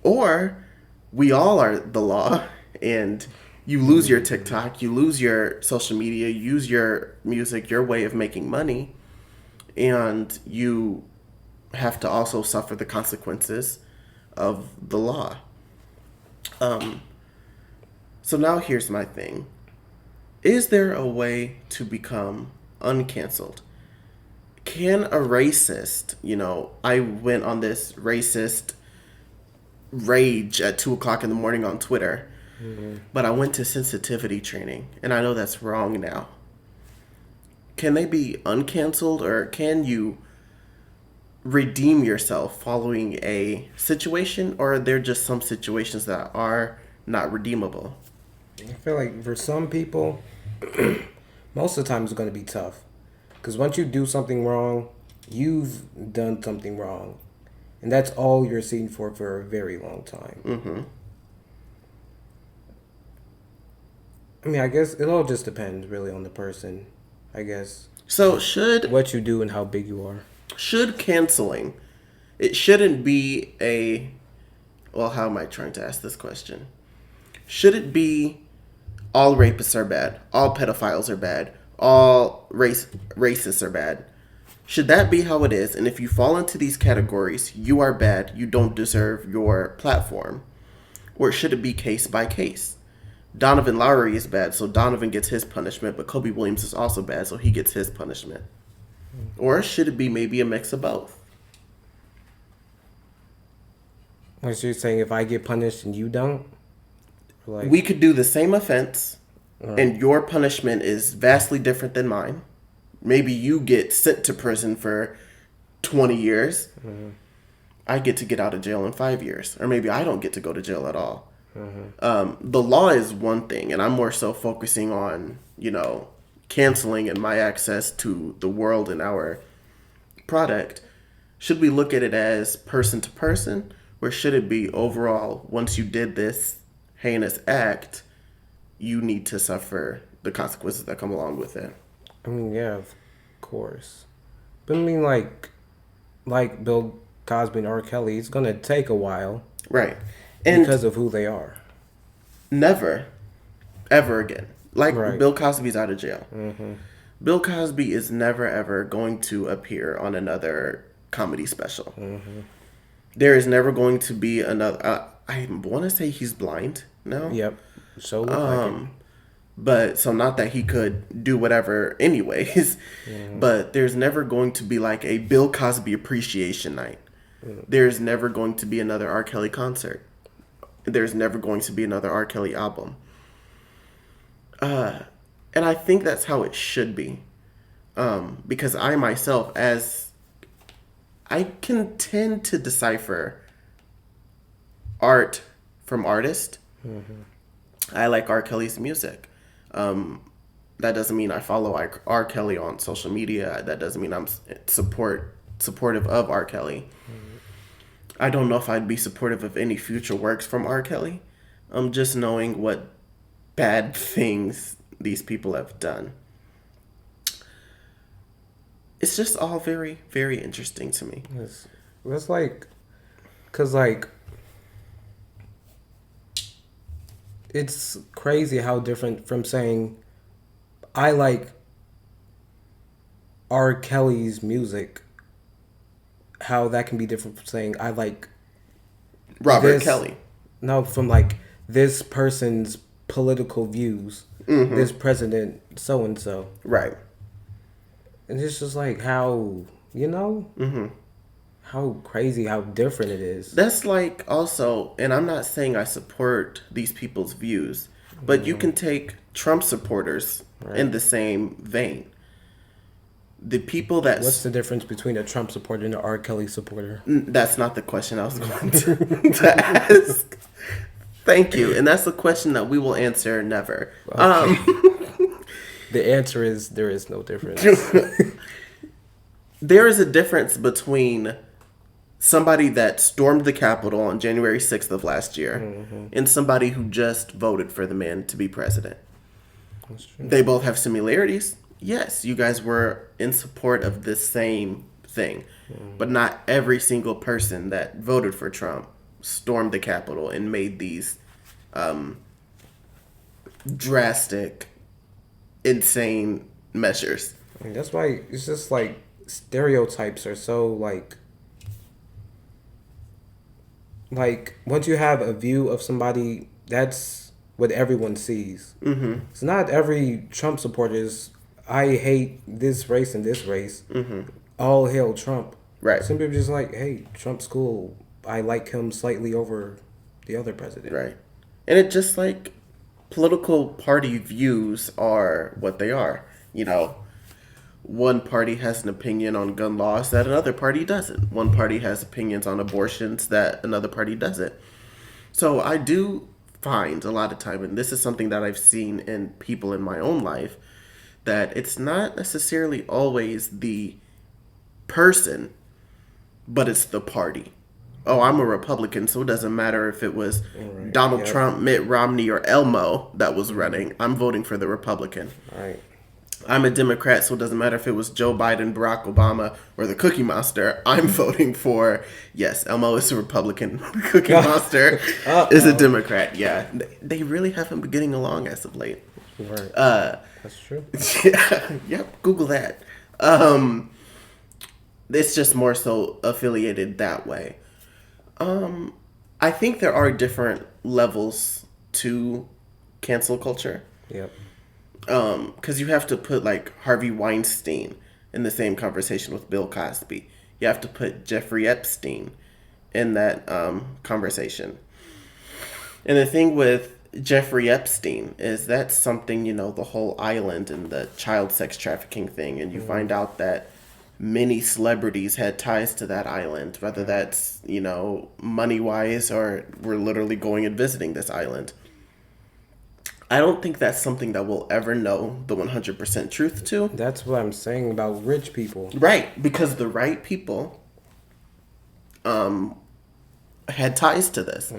Or we all are the law and you lose your TikTok, you lose your social media, use your music, your way of making money, and you have to also suffer the consequences of the law. So now here's my thing. Is there a way to become uncanceled? Can a racist, I went on this racist rage at 2:00 in the morning on Twitter, but I went to sensitivity training, and I know that's wrong now. Can they be uncanceled, or can you redeem yourself following a situation, or are there just some situations that are not redeemable? I feel like for some people, most of the time it's going to be tough. Because once you do something wrong, you've done something wrong. And that's all you're seen for a very long time. Mm-hmm. I mean, I guess it all just depends really on the person, I guess. So what you do and how big you are. Should canceling, it shouldn't be how am I trying to ask this question? Should it be all rapists are bad, all pedophiles are bad, all racists are bad? Should that be how it is? And if you fall into these categories, you are bad, you don't deserve your platform? Or should it be case by case? Donovan Lowry is bad, so Donovan gets his punishment, but Kobe Williams is also bad, so he gets his punishment. Or should it be maybe a mix of both? What you're saying, if I get punished and you don't? We could do the same offense, and your punishment is vastly different than mine. Maybe you get sent to prison for 20 years. Mm-hmm. I get to get out of jail in 5 years. Or maybe I don't get to go to jail at all. Mm-hmm. The law is one thing, and I'm more so focusing on, canceling and my access to the world and our product. Should we look at it as person to person, or should it be overall, once you did this heinous act, you need to suffer the consequences that come along with it? I mean, yeah, of course. But I mean, like Bill Cosby and R. Kelly, it's going to take a while. Right. And because of who they are. Never, ever again. Right. Bill Cosby's out of jail. Mm-hmm. Bill Cosby is never, ever going to appear on another comedy special. Mm-hmm. There is never going to be another... I want to say he's blind now. Yep. So like it. But so not that he could do whatever anyways, but there's never going to be like a Bill Cosby appreciation night. There's never going to be another R. Kelly concert. There's never going to be another R. Kelly album. And I think that's how it should be. Because I myself, as I can tend to decipher art from artist. I like R. Kelly's music. That doesn't mean I follow R. Kelly on social media. That doesn't mean I'm supportive of R. Kelly. I don't know if I'd be supportive of any future works from R. Kelly. Just knowing what bad things these people have done. It's just all very, very interesting to me. It's like, cause like, it's crazy how different from saying, I like R. Kelly's music. How that can be different from saying I like Robert Kelly. No, from like this person's political views. This president, so and so. Right. And it's just like how, how crazy, how different it is. That's like also, and I'm not saying I support these people's views, but you can take Trump supporters in the same vein. The people that... What's the difference between a Trump supporter and an R. Kelly supporter? That's not the question I was going to ask. Thank you. And that's the question that we will answer never. Okay. The answer is there is no difference. There is a difference between somebody that stormed the Capitol on January 6th of last year and somebody who just voted for the man to be president. That's true. They both have similarities. Yes, you guys were in support of this same thing. But not every single person that voted for Trump stormed the Capitol and made these drastic, insane measures. I mean, that's why it's just like stereotypes are so like once you have a view of somebody, that's what everyone sees. It's not every Trump supporter is, I hate this race and this race. All hail Trump. Right. Some people just like, hey, Trump's cool. I like him slightly over the other president. Right. And it just like political party views are what they are. You know, one party has an opinion on gun laws that another party doesn't. One party has opinions on abortions that another party doesn't. So I do find a lot of time, and this is something that I've seen in people in my own life, that it's not necessarily always the person, but it's the party. Oh, I'm a Republican, so it doesn't matter if it was Donald Trump, Mitt Romney, or Elmo that was running. I'm voting for the Republican. Right. I'm a Democrat, so it doesn't matter if it was Joe Biden, Barack Obama, or the Cookie Monster. I'm voting for, yes, Elmo is a Republican. Cookie Monster is a Democrat. Yeah, they really haven't been getting along as of late. Right. That's true. Yeah, yep, Google that. It's just more so affiliated that way. I think there are different levels to cancel culture. Yep. Because you have to put like Harvey Weinstein in the same conversation with Bill Cosby. You have to put Jeffrey Epstein in that conversation. And the thing with Jeffrey Epstein is that's something, you know, the whole island and the child sex trafficking thing, and you find out that many celebrities had ties to that island, whether that's, you know, money-wise or we're literally going and visiting this island. I don't think that's something that we'll ever know the 100% truth to. That's what I'm saying about rich people. Right, because the right people had ties to this.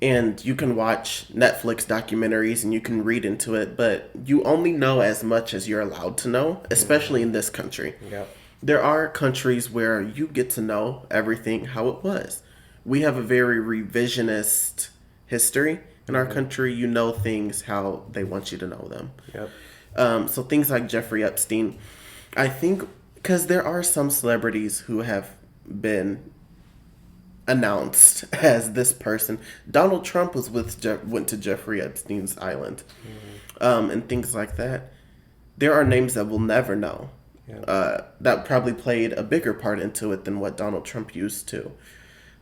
And you can watch Netflix documentaries and you can read into it, but you only know as much as you're allowed to know, especially in this country. Yep. There are countries where you get to know everything how it was. We have a very revisionist history. In our country, you know things how they want you to know them. Yep. So things like Jeffrey Epstein, I think, because there are some celebrities who have been announced as this person. Donald Trump was went to Jeffrey Epstein's island, and things like that. There are names that we'll never know. That probably played a bigger part into it than what Donald Trump used to,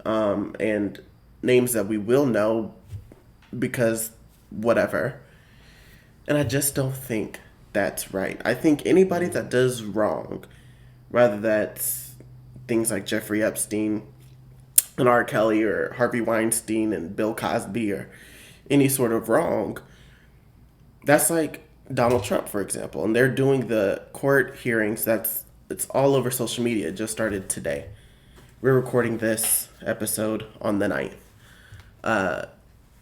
and names that we will know because whatever. And I just don't think that's right. I think anybody that does wrong, whether that's things like Jeffrey Epstein and R. Kelly or Harvey Weinstein and Bill Cosby or any sort of wrong, that's like Donald Trump, for example. And they're doing the court hearings. It's all over social media. It just started today. We're recording this episode on the 9th.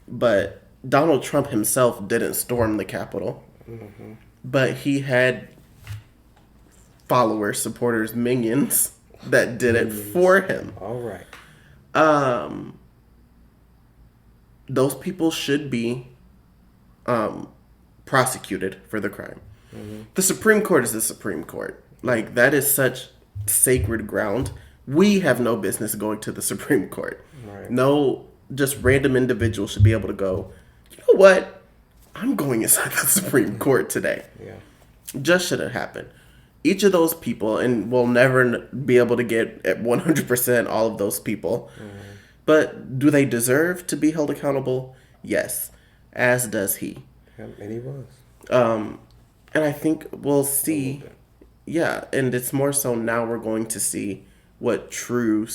But Donald Trump himself didn't storm the Capitol. Mm-hmm. But he had followers, supporters, minions that did it for him. All right. Those people should be prosecuted for the crime. Mm-hmm. The Supreme Court is the Supreme Court. Like, that is such sacred ground. We have no business going to the Supreme Court. Right. No, just random individual should be able to go, you know what? I'm going inside the Supreme Court today. Yeah. Just shouldn't happen. Each of those people, and we'll never be able to get at 100% all of those people, but do they deserve to be held accountable? Yes, as does he. Yep, and he was. And I think we'll see, yeah, and it's more so now we're going to see what true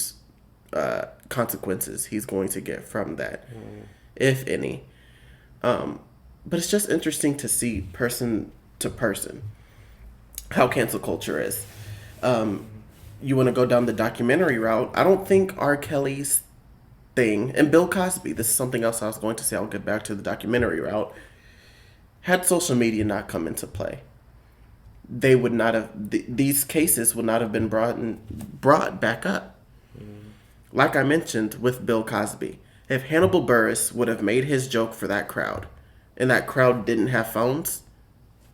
consequences he's going to get from that, if any. But it's just interesting to see person to person how cancel culture is. You want to go down the documentary route. I don't think R. Kelly's thing, and Bill Cosby, this is something else I was going to say, I'll get back to the documentary route. Had social media not come into play, they would not have, these cases would not have been brought back up. Like I mentioned with Bill Cosby, if Hannibal Buress would have made his joke for that crowd, and that crowd didn't have phones,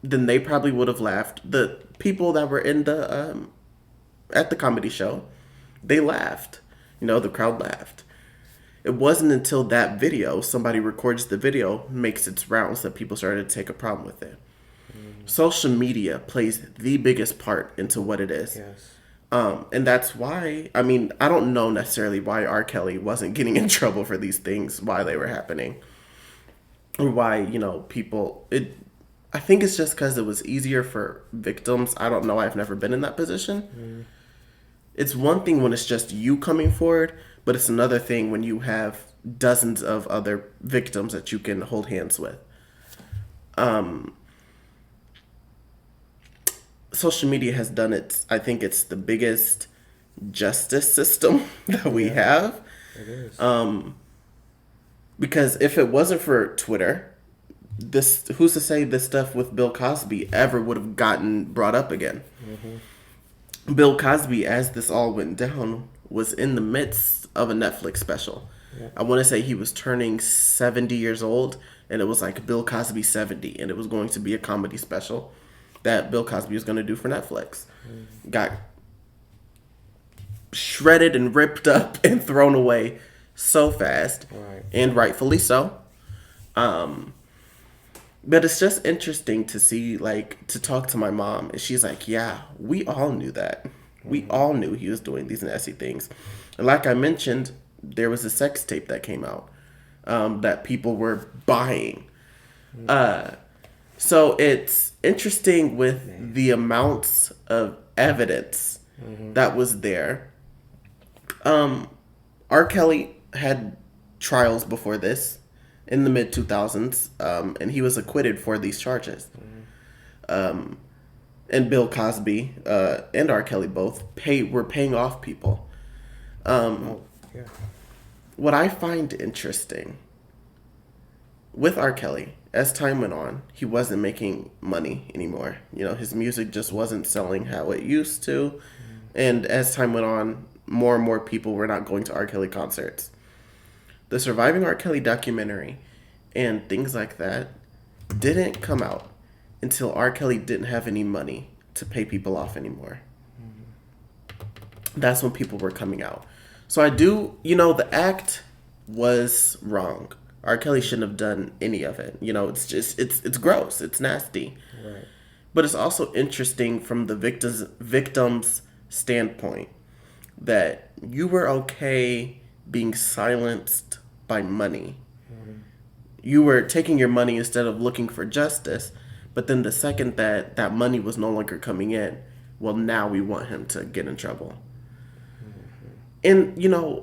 then they probably would have laughed. The people that were in the at the comedy show, they laughed. The crowd laughed. It wasn't until that video, somebody records the video, makes its rounds, that people started to take a problem with it. Social media plays the biggest part into what it is. Yes. And that's why, I mean, I don't know necessarily why R. Kelly wasn't getting in trouble for these things, why they were happening. Or why, people, I think it's just because it was easier for victims. I don't know. I've never been in that position. It's one thing when it's just you coming forward, but it's another thing when you have dozens of other victims that you can hold hands with. Social media has done it. I think it's the biggest justice system that we have. It is. Because if it wasn't for Twitter, who's to say this stuff with Bill Cosby ever would have gotten brought up again? Mm-hmm. Bill Cosby, as this all went down, was in the midst of a Netflix special. Yeah. I want to say he was turning 70 years old, and it was like Bill Cosby 70, and it was going to be a comedy special that Bill Cosby was going to do for Netflix. Got shredded and ripped up and thrown away so fast, right. And rightfully so. But it's just interesting to see, to talk to my mom, and she's like, yeah, we all knew that. We all knew he was doing these nasty things. And like I mentioned, there was a sex tape that came out that people were buying. So it's interesting with the amounts of evidence that was there. R. Kelly had trials before this in the mid-2000s, and he was acquitted for these charges. And Bill Cosby and R. Kelly both were paying off people. What I find interesting with R. Kelly, as time went on, he wasn't making money anymore. His music just wasn't selling how it used to. And as time went on, more and more people were not going to R. Kelly concerts. The Surviving R. Kelly documentary and things like that didn't come out until R. Kelly didn't have any money to pay people off anymore. That's when people were coming out. So I do, the act was wrong. R. Kelly shouldn't have done any of it. It's just, it's gross. It's nasty. Right. But it's also interesting from the victim's standpoint that you were okay being silenced by money. You were taking your money instead of looking for justice, But then the second that that money was no longer coming in, well, now we want him to get in trouble. And,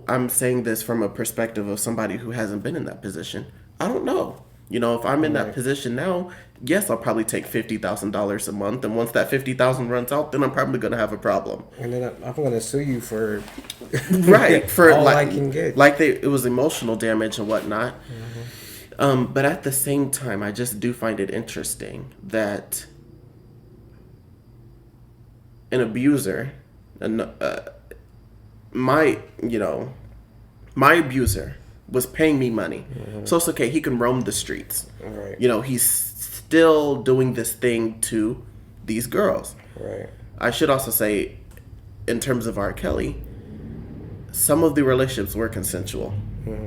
I'm saying this from a perspective of somebody who hasn't been in that position. I don't know. If I'm in that position now, yes, I'll probably take $50,000 a month. And once that 50,000 runs out, then I'm probably going to have a problem. And then I'm going to sue you for right for all I can get. It was emotional damage and whatnot. But at the same time, I just do find it interesting that an abuser, my abuser was paying me money. So it's okay. He can roam the streets. Right. He's still doing this thing to these girls. Right. I should also say, in terms of R. Kelly, some of the relationships were consensual.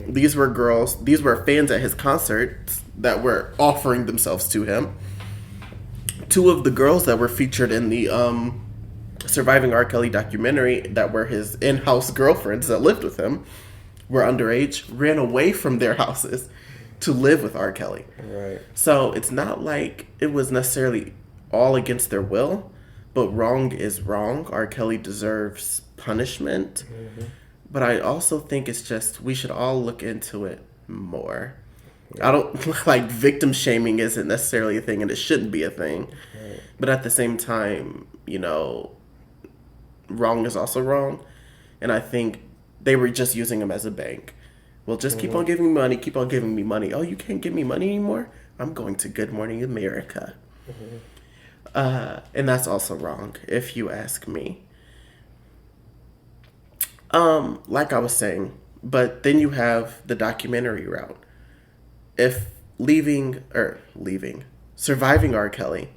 These were girls. These were fans at his concerts that were offering themselves to him. Two of the girls that were featured in the Surviving R. Kelly documentary that were his in-house girlfriends that lived with him were underage, ran away from their houses to live with R. Kelly. Right. So it's not like it was necessarily all against their will, but wrong is wrong. R. Kelly deserves punishment. But I also think it's just, we should all look into it more. I don't, like, victim shaming isn't necessarily a thing, and it shouldn't be a thing. But at the same time, wrong is also wrong. And I think they were just using him as a bank. Well, just keep on giving me money, keep on giving me money. Oh, you can't give me money anymore? I'm going to Good Morning America. And that's also wrong, if you ask me. Like I was saying, but then you have the documentary route. If Surviving R. Kelly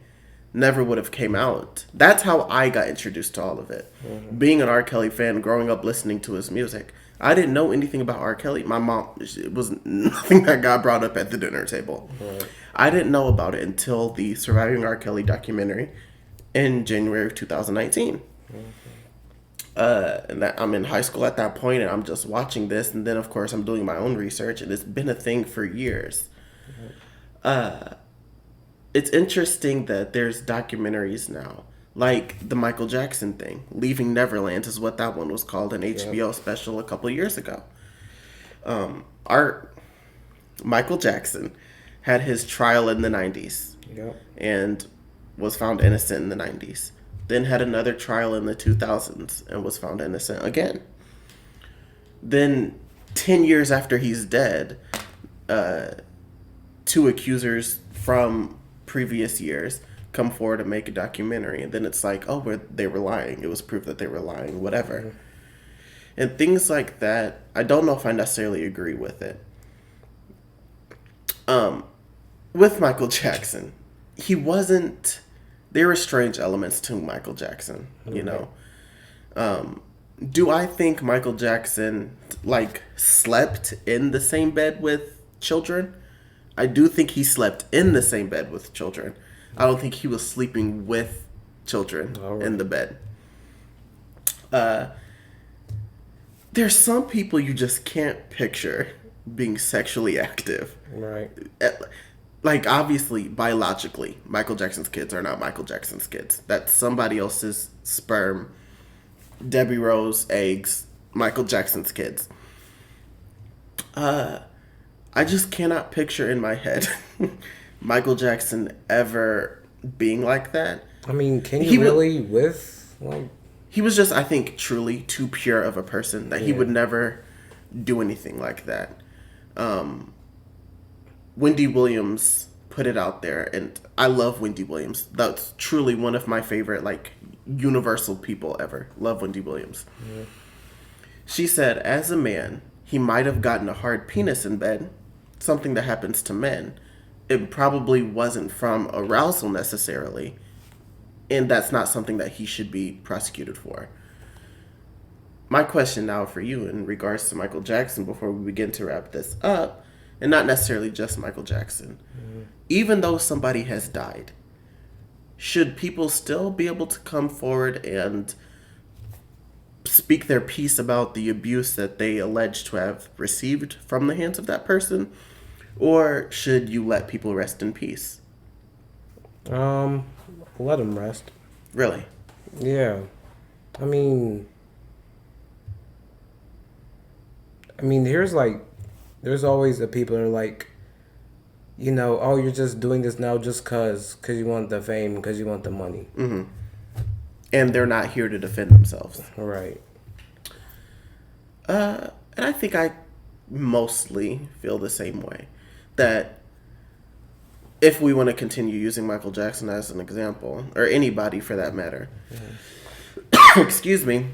never would have came out. That's how I got introduced to all of it. Being an R. Kelly fan, growing up listening to his music. I didn't know anything about R. Kelly. My mom, it was nothing that got brought up at the dinner table. I didn't know about it until the Surviving R. Kelly documentary in January of 2019. And that I'm in high school at that point, and I'm just watching this, and then of course I'm doing my own research, and it's been a thing for years. It's interesting that there's documentaries now, like the Michael Jackson thing. Leaving Neverland is what that one was called, an HBO special a couple of years ago. Michael Jackson had his trial in the 90s and was found innocent in the 90s. Then had another trial in the 2000s and was found innocent again. Then 10 years after he's dead, two accusers from previous years come forward and make a documentary, and then it's like, oh, they were lying. It was proof that they were lying, whatever. And things like that, I don't know if I necessarily agree with it. With Michael Jackson, there were strange elements to Michael Jackson, Do I think Michael Jackson, slept in the same bed with children? I do think he slept in the same bed with children. I don't think he was sleeping with children in the bed. There's some people you just can't picture being sexually active. Right. Obviously, biologically, Michael Jackson's kids are not Michael Jackson's kids. That's somebody else's sperm, Debbie Rose eggs, Michael Jackson's kids. I just cannot picture in my head Michael Jackson ever being like that. I mean, can you really He was just, I think, truly too pure of a person that he would never do anything like that. Wendy Williams put it out there, and I love Wendy Williams. That's truly one of my favorite, universal people ever. Love Wendy Williams. She said, as a man, he might have gotten a hard penis in bed, something that happens to men. It probably wasn't from arousal necessarily, and that's not something that he should be prosecuted for. My question now for you in regards to Michael Jackson before we begin to wrap this up, and not necessarily just Michael Jackson, even though somebody has died, should people still be able to come forward and speak their piece about the abuse that they allege to have received from the hands of that person? Or should you let people rest in peace? Um, let him rest. Really? Yeah. I mean, here's like, there's always the people that are like, oh, you're just doing this now just cause you want the fame, cause you want the money. Mm-hmm. And they're not here to defend themselves. Right. And I think I mostly feel the same way. That if we want to continue using Michael Jackson as an example, or anybody for that matter, excuse me,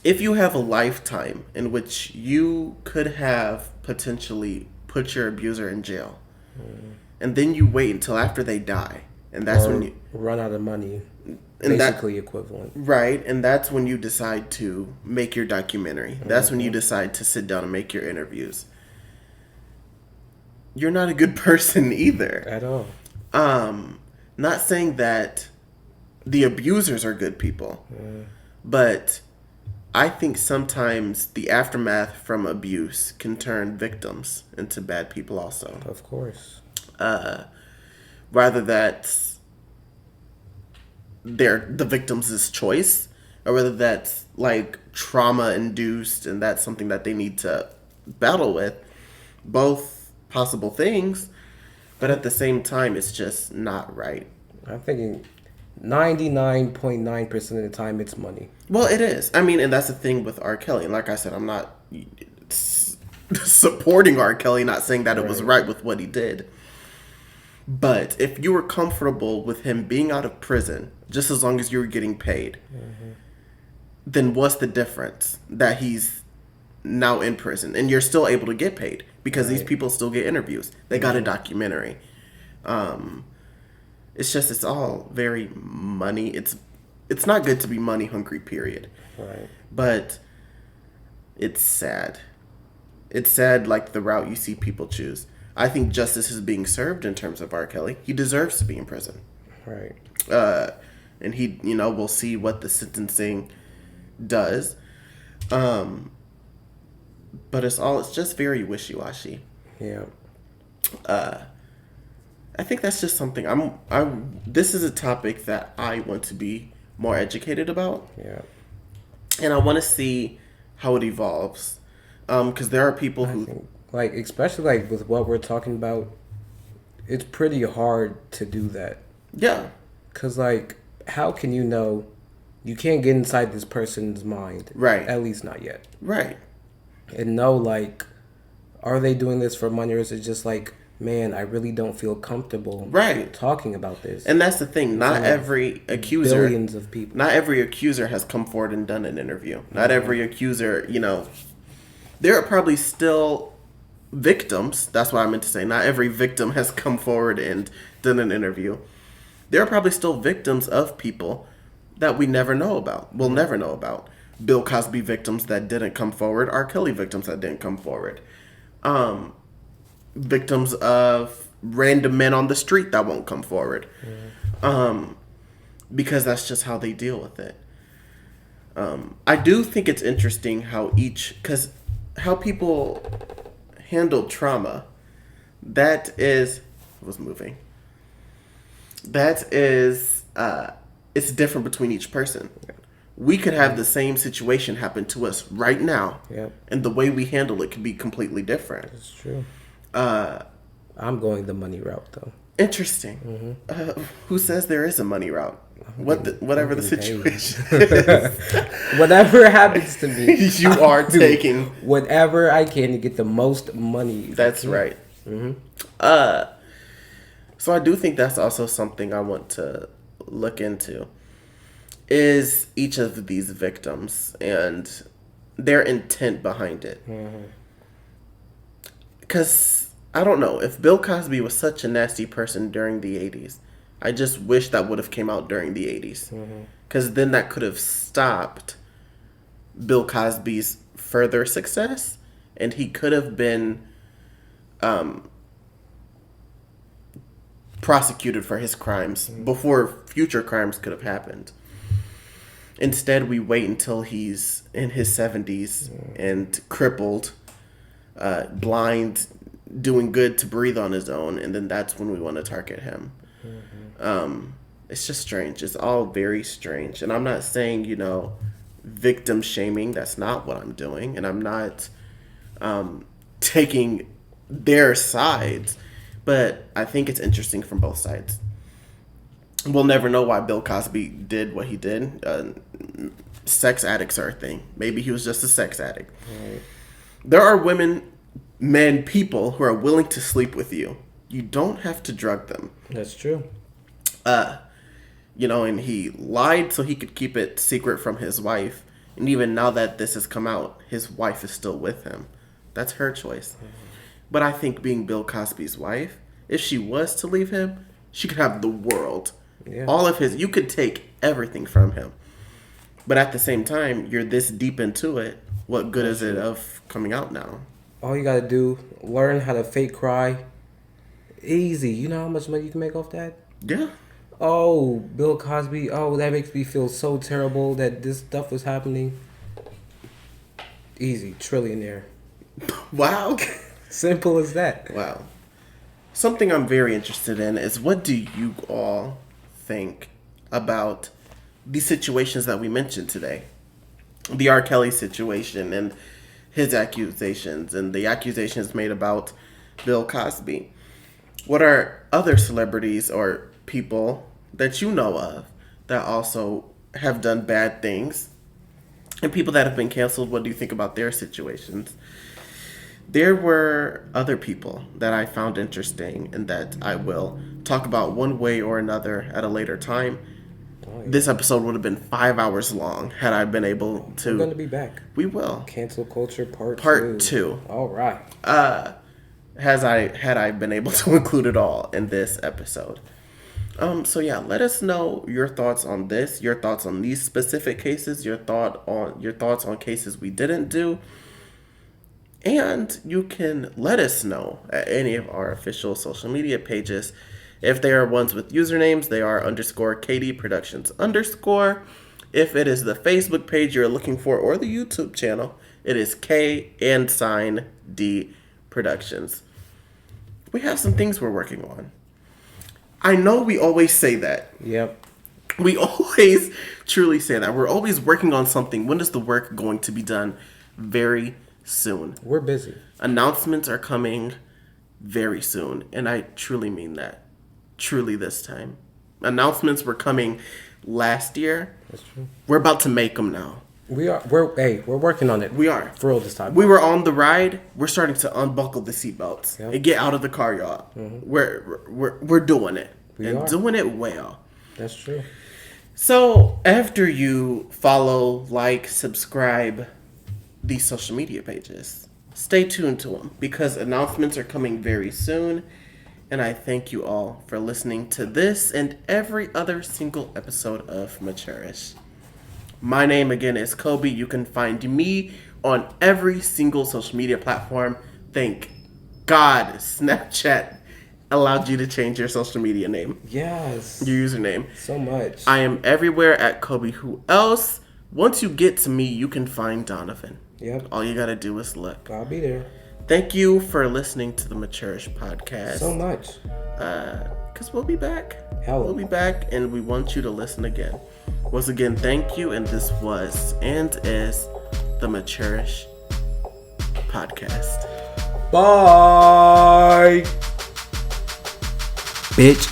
if you have a lifetime in which you could have potentially put your abuser in jail, and then you wait until after they die, and that's or when you run out of money, and basically equivalent. Right, and that's when you decide to make your documentary. That's when you decide to sit down and make your interviews. You're not a good person either. At all. Not saying that the abusers are good people, but I think sometimes the aftermath from abuse can turn victims into bad people also. Of course. Rather that's the victim's choice, or whether that's like trauma induced and that's something that they need to battle with. Both possible things, but at the same time it's just not right. I'm thinking 99.9% of the time it's money. Well, it is. I mean, and that's the thing with R. Kelly. And like I said, I'm not supporting R. Kelly, not saying that it was right with what he did. But if you were comfortable with him being out of prison, just as long as you were getting paid, then what's the difference that he's now in prison and you're still able to get paid? Because these people still get interviews. They got a documentary. It's all very money. It's not good to be money hungry, period. Right. But it's sad. It's sad, like the route you see people choose. I think justice is being served in terms of R. Kelly. He deserves to be in prison. Right. And he, we'll see what the sentencing does. But it's just very wishy-washy. Yeah. I think that's just something this is a topic that I want to be more educated about. Yeah. And I want to see how it evolves. Because there are people who think, like, especially like with what we're talking about, it's pretty hard to do that. Yeah. Cause like, how can you know? You can't get inside this person's mind. Right. At least not yet. Right. And know, like, are they doing this for money, or is it just like, man, I really don't feel comfortable talking about this. And that's the thing. Not every accuser, billions of people. Not every accuser has come forward and done an interview. Not every accuser, there are probably still victims. That's what I meant to say. Not every victim has come forward and done an interview. There are probably still victims of people that we never know about. We'll never know about. Bill Cosby victims that didn't come forward. R. Kelly victims that didn't come forward. Victims of random men on the street that won't come forward. Because that's just how they deal with it. I do think it's interesting how how people handle trauma. That is it's different between each person. We could have the same situation happen to us right now, and the way we handle it could be completely different. That's true. I'm going the money route, though. Interesting. Who says there is a money route? Whatever the situation is. Whatever happens to me, you are taking whatever I can to get the most money. That's right. So I do think that's also something I want to look into. Is each of these victims and their intent behind it. Because I don't know, if Bill Cosby was such a nasty person during the 80s, I just wish that would have came out during the 80s. Because then that could have stopped Bill Cosby's further success, and he could have been prosecuted for his crimes before future crimes could have happened. Instead, we wait until he's in his 70s and crippled, blind, doing good to breathe on his own, and then that's when we want to target him. It's just strange. It's all very strange. And I'm not saying, victim shaming. That's not what I'm doing. And I'm not taking their sides. But I think it's interesting from both sides. We'll never know why Bill Cosby did what he did. Sex addicts are a thing. Maybe he was just a sex addict. Right. There are men, people who are willing to sleep with you. You don't have to drug them. That's true. And he lied so he could keep it secret from his wife. And even now that this has come out, his wife is still with him. That's her choice. Mm-hmm. But I think being Bill Cosby's wife, if she was to leave him, she could have the world. Yeah. All of you could take everything from him. But at the same time, you're this deep into it. What good is it of coming out now? All you gotta do, learn how to fake cry. Easy. You know how much money you can make off that? Yeah. Oh, Bill Cosby. Oh, that makes me feel so terrible that this stuff was happening. Easy. Trillionaire. Wow. Simple as that. Wow. Something I'm very interested in is, what do you all think about the situations that we mentioned today? The R. Kelly situation and his accusations and the accusations made about Bill Cosby. What are other celebrities or people that you know of that also have done bad things? And people that have been canceled, what do you think about their situations? There were other people that I found interesting and that I will talk about one way or another at a later time. Oh, yeah. This episode would have been 5 hours long had I been able to. We're going to be back. We will. Cancel culture part 2. All right. Had I been able to include it all in this episode. So yeah, let us know your thoughts on this, your thoughts on these specific cases, your thoughts on cases we didn't do. And you can let us know at any of our official social media pages. If they are ones with usernames, they are _KD Productions _. If it is the Facebook page you're looking for or the YouTube channel, it is K&D Productions. We have some things we're working on. I know we always say that. Yep. We always truly say that. We're always working on something. When is the work going to be done? Very soon. We're busy. Announcements are coming very soon. And I truly mean that. Truly this time. Announcements were coming last year. That's true. We're about to make them now. We're working on it. We are. For real this time. We were on the ride. We're starting to unbuckle the seatbelts. Yep. And get out of the car, y'all. Mm-hmm. We're doing it. We are doing it well. That's true. So after you follow, like, subscribe these social media pages, stay tuned to them because announcements are coming very soon. And I thank you all for listening to this and every other single episode of Maturish. My name again is Kobe. You can find me on every single social media platform. Thank God Snapchat allowed you to change your social media name. Yes. Your username. So much. I am everywhere at Kobe Who Else. Once you get to me, you can find Donovan. Yep. All you got to do is look. I'll be there. Thank you for listening to the Maturish podcast. So much. Because we'll be back. Hello. We'll be back, and we want you to listen again. Once again, thank you, and this was and is the Maturish podcast. Bye. Bitch.